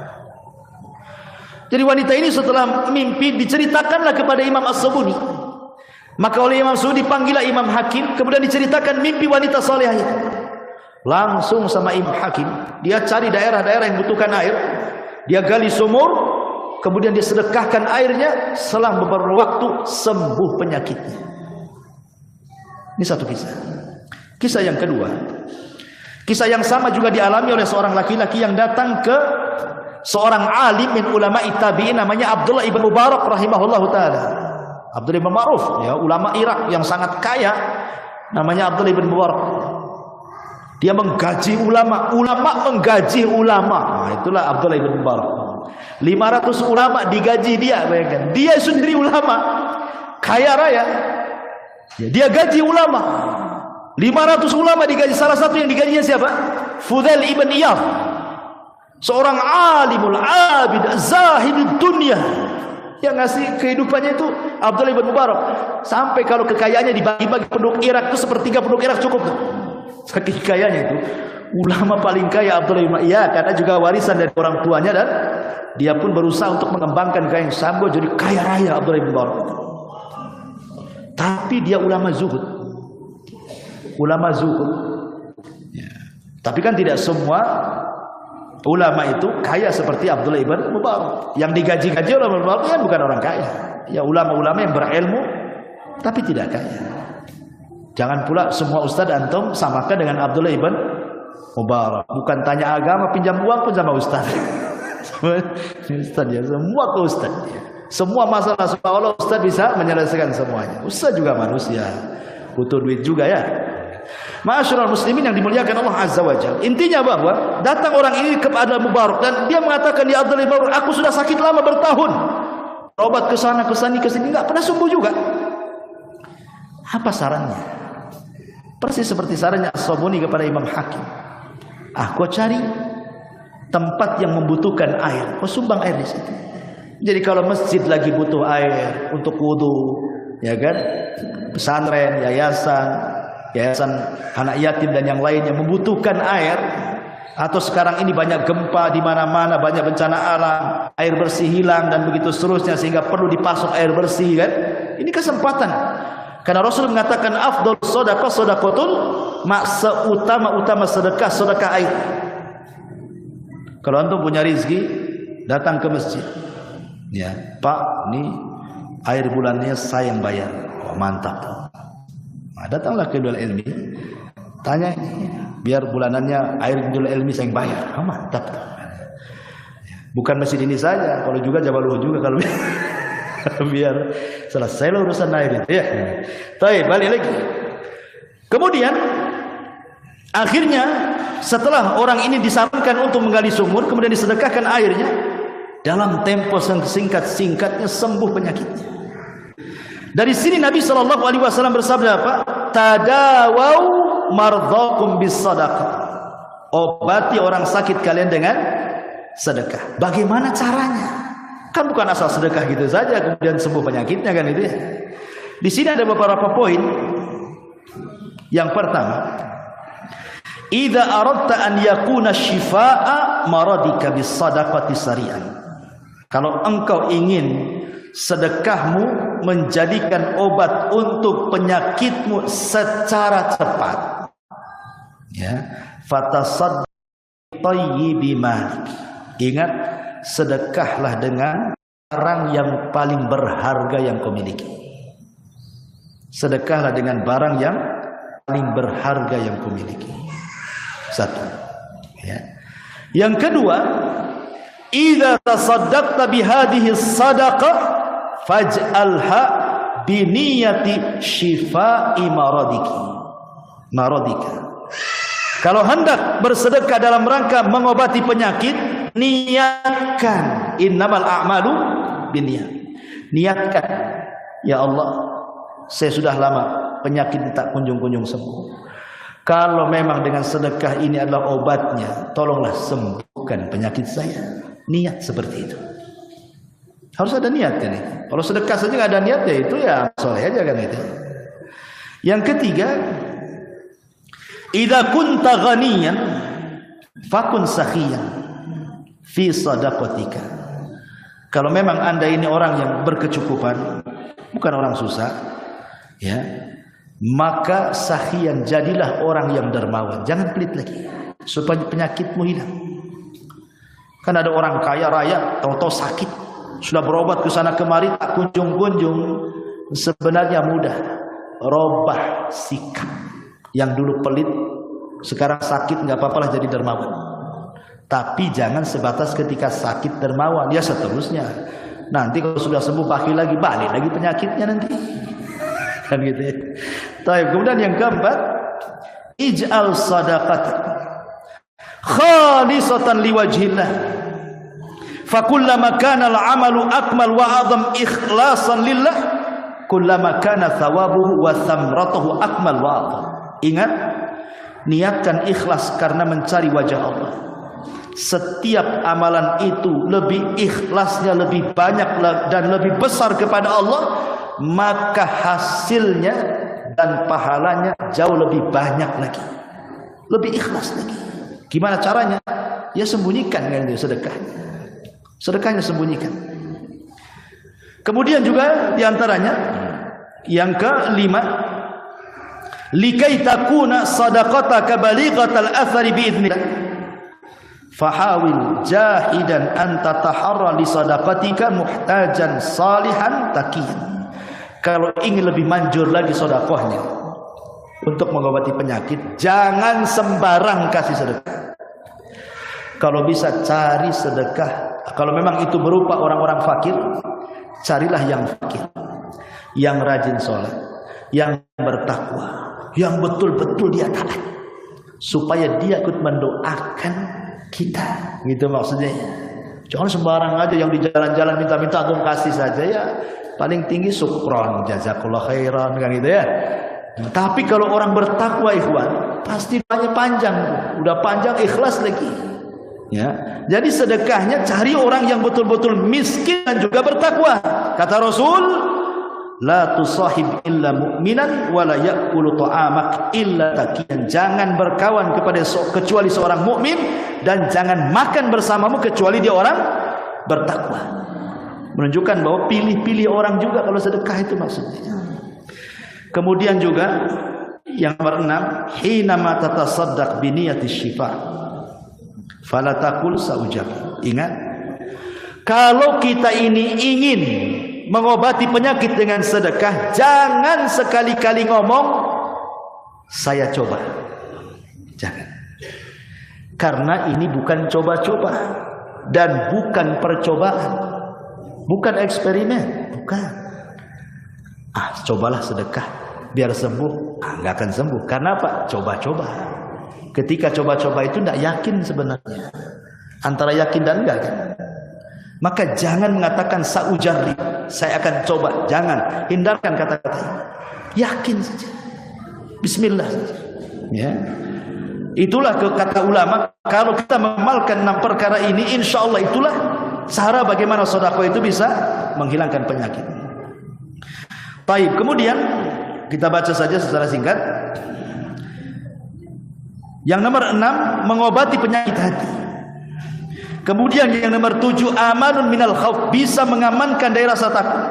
Jadi wanita ini setelah mimpi diceritakanlah kepada Imam As-Sabuni. Maka oleh Imam As-Sabuni dipanggillah Imam Hakim, kemudian diceritakan mimpi wanita salihah itu. Langsung sama Imam Hakim, dia cari daerah-daerah yang butuhkan air, dia gali sumur, kemudian dia sedekahkan airnya, selang beberapa waktu sembuh penyakitnya. Ini satu kisah. Kisah yang kedua, kisah yang sama juga dialami oleh seorang laki-laki yang datang ke seorang alim min ulama tabi'in namanya Abdullah ibn Mubarak rahimahullahu taala. Abdullah ibn Ma'ruf, ya, ulama Irak yang sangat kaya, namanya Abdullah ibn Mubarak. Dia menggaji ulama, ulama menggaji ulama. Nah, itulah Abdullah ibn Mubarak. 500 ulama digaji dia, bayangkan. Dia sendiri ulama, kaya raya. Ya, dia gaji ulama. 500 ulama digaji. Salah satu yang digajinya siapa? Fudail ibn Iyad. Seorang alimul abid, zahidud dunia. Yang ngasih kehidupannya itu Abdullah ibn Mubarak. Sampai kalau kekayaannya dibagi-bagi penduduk Irak itu sepertiga penduduk Irak cukup tuh. Saking kayanya itu. Ulama paling kaya Abdullah ibn Iyad, ya, karena juga warisan dari orang tuanya, dan dia pun berusaha untuk mengembangkan kekayaan sambil jadi kaya raya Abdullah ibn Mubarak. Tapi dia ulama zuhud. Ulama zuhud. Ya. Tapi kan tidak semua ulama itu kaya seperti Abdullah ibn Mubarak. Yang digaji-gaji oleh Ibn Mubarak kan bukan orang kaya. Ya, ulama-ulama yang berilmu tapi tidak kaya. Jangan pula semua ustaz antum samakan dengan Abdullah ibn Mubarak. Bukan tanya agama, pinjam uang pun sama ustaz. Ustaz ya, semua ke ustaz. Semua masalah seolah ustaz bisa menyelesaikan semuanya. Ustaz juga manusia. butuh duit juga ya. Ma'asyiral muslimin yang dimuliakan Allah Azza wa Jalla. Intinya bahwa datang orang ini kepada Mubarak dan dia mengatakan, ya Abdul Mubarak, aku sudah sakit lama bertahun. Obat ke sana ke sini enggak pernah sembuh juga. Apa sarannya? Persis seperti sarannya As-Sabuni kepada Imam Hakim. Kau cari tempat yang membutuhkan air, kau sumbang air di situ. Jadi kalau masjid lagi butuh air untuk wudu, ya kan? Pesantren, yayasan anak yatim dan yang lainnya membutuhkan air, atau sekarang ini banyak gempa di mana-mana, banyak bencana alam, air bersih hilang dan begitu seterusnya sehingga perlu dipasok air bersih kan? Ini kesempatan. Karena Rasul mengatakan afdal sedekah sedekahul ma, seutama-utama sedekah air. Kalau antum punya rezeki, datang ke masjid. Ya, Pak, ini air bulannya saya yang bayar. Oh, mantap. Nah, datanglah ke Nurul Ilmi, tanya, biar bulanannya air Nurul Ilmi saya yang bayar. Oh, mantap. Bukan masjid ini saja, kalau juga Jabaluh juga kalau biar selesai urusan air itu ya. Baik, balik lagi. Kemudian akhirnya setelah orang ini disarankan untuk menggali sumur, kemudian disedekahkan airnya, dalam tempo singkat-singkatnya sembuh penyakitnya. Dari sini Nabi SAW bersabda apa? Tadawau mardhakum bis sadaqah. Obati orang sakit kalian dengan sedekah. Bagaimana caranya? Kan bukan asal sedekah gitu saja kemudian sembuh penyakitnya kan itu ya. Di sini ada beberapa poin. Yang pertama, idza aradta an yakuna shifaa maradika bis sadaqati sari'an. Kalau engkau ingin sedekahmu menjadikan obat untuk penyakitmu secara cepat, ya, fatasaddaq thayyibi malik. Ingat, sedekahlah dengan barang yang paling berharga yang kau miliki. Sedekahlah dengan barang yang paling berharga yang kau miliki. Satu, ya. Yang kedua, idza tasaddaqta bihadhihi sadaqah faj'alha biniyati shifai maradika. Kalau hendak bersedekah dalam rangka mengobati penyakit, niatkan, innamal a'malu binniyat. Niatkan, ya Allah, saya sudah lama penyakit tak kunjung-kunjung sembuh. Kalau memang dengan sedekah ini adalah obatnya, tolonglah sembuhkan penyakit saya. Niat seperti itu. Harus ada niat kan itu. Kalau sedekah saja nggak ada niat ya itu ya soleh aja kan itu. Yang ketiga, idza kunta ghaniyan fakun sakhiyan fi sadaqatika. Kalau memang Anda ini orang yang berkecukupan, bukan orang susah, ya, maka sakhiyan, jadilah orang yang dermawan. Jangan pelit lagi supaya penyakitmu hilang. Kan ada orang kaya raya tahu-tahu sakit, sudah berobat ke sana kemari tak kunjung-kunjung. Sebenarnya mudah, robah sikap. Yang dulu pelit sekarang sakit nggak apa-apalah jadi dermawan. Tapi jangan sebatas ketika sakit dermawan, ya seterusnya. Nanti kalau sudah sembuh balik lagi penyakitnya nanti. Kan gitu ya. Kemudian yang keempat, ij'al sadaqatan khalisatan liwajhillah. Fakullama kana al-amalu akmal wa a'zam ikhlasan lillah, kullama kana thawabuhu wa thamratuhu akmal wa a'zam. Ingat, niatkan ikhlas karena mencari wajah Allah. Setiap amalan itu lebih ikhlasnya lebih banyak dan lebih besar kepada Allah, maka hasilnya dan pahalanya jauh lebih banyak lagi, lebih ikhlas lagi. Gimana caranya? Ya sembunyikan kan itu sedekahnya sembunyikan. Kemudian juga diantaranya yang kelima, likai takuna sadaqataka balighatal athari biidznillah fahawil jahidan an tataharra li sadaqatika muhtajan salihan taqiyan. Kalau ingin lebih manjur lagi sedekahnya untuk mengobati penyakit, jangan sembarang kasih sedekah. Kalau bisa cari sedekah, kalau memang itu berupa orang-orang fakir, carilah yang fakir, yang rajin sholat, yang bertakwa, yang betul-betul dia taat, supaya dia ikut mendoakan kita, gitu maksudnya. Jangan sembarang aja yang di jalan-jalan minta-minta antum kasih saja ya. Paling tinggi syukron, jazakallah khairan, kan gitu ya. Tapi kalau orang bertakwa ikhwan, pasti banyak panjang, udah panjang ikhlas lagi. Ya, jadi sedekahnya cari orang yang betul-betul miskin dan juga bertakwa. Kata Rasul, la tusahib illa mu'minan wa la ya'kulu ta'amak illa taqiyan. Jangan berkawan kepada kecuali seorang mukmin, dan jangan makan bersamamu kecuali dia orang bertakwa. Menunjukkan bahwa pilih-pilih orang juga kalau sedekah itu maksudnya. Kemudian juga yang nomor 6, hina ma tatasaddaq bi niyatis syifa fala taqul saujab. Ingat, kalau kita ini ingin mengobati penyakit dengan sedekah, jangan sekali-kali ngomong saya coba. Jangan. Karena ini bukan coba-coba dan bukan percobaan, bukan eksperimen, bukan. Cobalah sedekah biar sembuh. Nggak akan sembuh. Karena apa? Coba-coba. Ketika coba-coba itu tidak yakin sebenarnya, antara yakin dan enggak kan? Maka jangan mengatakan saujarri, saya akan coba. Jangan, hindarkan kata-kata ini. Yakin saja, bismillah saja. Ya, itulah kata ulama. Kalau kita mengamalkan 6 perkara ini, insya Allah itulah cara bagaimana sedekah itu bisa menghilangkan penyakit. Baik, kemudian kita baca saja secara singkat. Yang nomor 6, mengobati penyakit hati. Kemudian yang nomor 7, amanun minal khauf, bisa mengamankan dari rasa takut.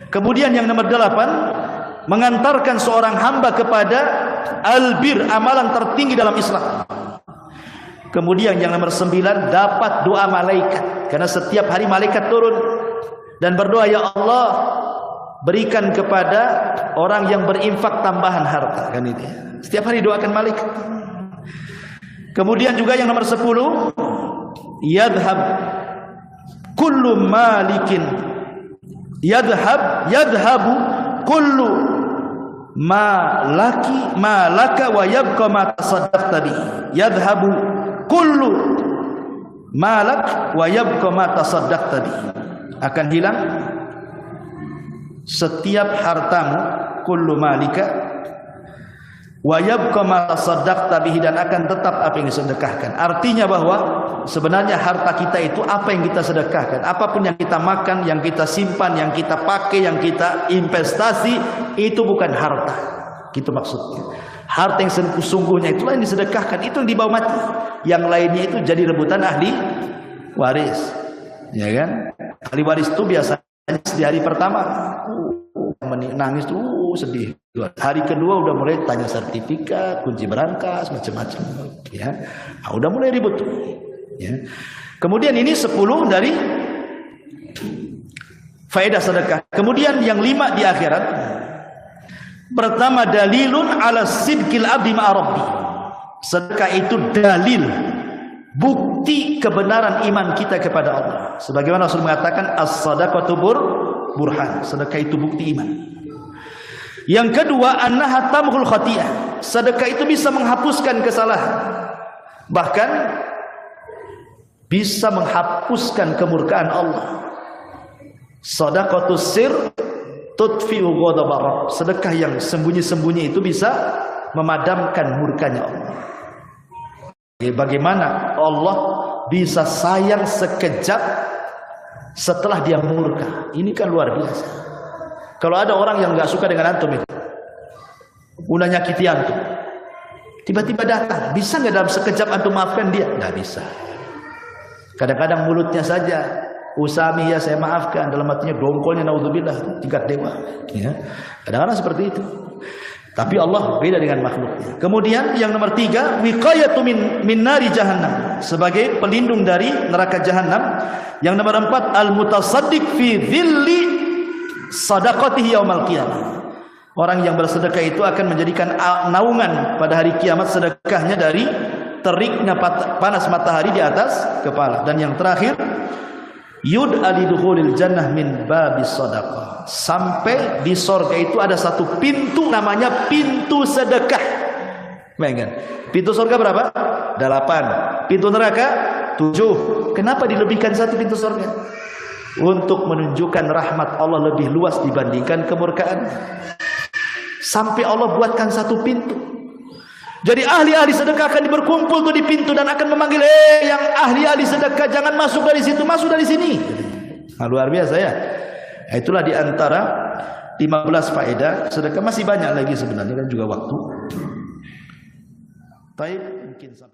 Kemudian yang nomor 8, mengantarkan seorang hamba kepada albir, amalan tertinggi dalam Islam. Kemudian yang nomor 9, dapat doa malaikat, karena setiap hari malaikat turun dan berdoa, ya Allah, berikan kepada orang yang berinfak tambahan harta, kan itu. Setiap hari doakan malaikat. Kemudian juga yang nomor 10, yadhab kullu malikin, yadhabu kullu malaka wa yabqa ma tasaddaqta bi. Yadhabu kullu malak wa yabqa ma tasaddaqta bi. Akan hilang setiap hartamu, kullu malika wa yabqa ma tasaddaqta bihi, dan akan tetap apa yang disedekahkan. Artinya bahwa sebenarnya harta kita itu apa yang kita sedekahkan. Apapun yang kita makan, yang kita simpan, yang kita pakai, yang kita investasi, itu bukan harta. Gitu maksudnya. Harta yang sesungguhnya itulah yang disedekahkan, itu yang dibawa mati. Yang lainnya itu jadi rebutan ahli waris. Ya kan? Ahli waris itu biasanya di hari pertama nangis tuh, sedih. Hari kedua udah mulai tanya sertifikat, kunci berangkas, macam-macam. Ya, udah mulai ribut tuh. Ya. Kemudian ini 10 dari faedah sedekah. Kemudian yang 5 di akhirat. Pertama, dalilun ala sidqil abdi ma'a rabbi. Sedekah itu dalil, bukti kebenaran iman kita kepada Allah. Sebagaimana Rasul mengatakan, as-sadaqatu burhan. Sedekah itu bukti iman. Yang kedua, annaha tamhul khati'ah. Sedekah itu bisa menghapuskan kesalahan. Bahkan bisa menghapuskan kemurkaan Allah. Shadaqatus sir tudfi'u ghadab Rabb. Sedekah yang sembunyi-sembunyi itu bisa memadamkan murkanya Allah. Bagaimana Allah bisa sayang sekejap setelah dia murka? Ini kan luar biasa. Kalau ada orang yang nggak suka dengan antum itu, udah nyakiti antum, tiba-tiba datang, bisa nggak dalam sekejap antum maafkan dia? Nggak bisa. Kadang-kadang mulutnya saja, usami ya saya maafkan, dalam hatinya dongkolnya naudzubillah, tingkat dewa. Ya. Kadang-kadang seperti itu. Tapi Allah beda dengan makhluknya. Kemudian yang nomor 3, wiqayatu min nari jahannam, sebagai pelindung dari neraka jahannam. Yang nomor 4, al-mutasaddiq fi dhilli sadaqatihi yaumal qiyamah. Orang yang bersedekah itu akan menjadikan naungan pada hari kiamat sedekahnya dari teriknya panas matahari di atas kepala. Dan yang terakhir, Yud'a lidukhulil jannah min babis shadaqah. Sampai di surga itu ada satu pintu namanya pintu sedekah. Bayangkan, pintu surga berapa? 8. Pintu neraka 7. Kenapa dilebihkan satu pintu surga? Untuk menunjukkan rahmat Allah lebih luas dibandingkan kemurkaan. Sampai Allah buatkan satu pintu. Jadi ahli-ahli sedekah akan berkumpul tuh di pintu dan akan memanggil, yang ahli-ahli sedekah jangan masuk dari situ, masuk dari sini. Nah, luar biasa ya. Itulah di antara 15 faedah sedekah. Masih banyak lagi sebenarnya kan juga waktu. Baik, mungkin sampai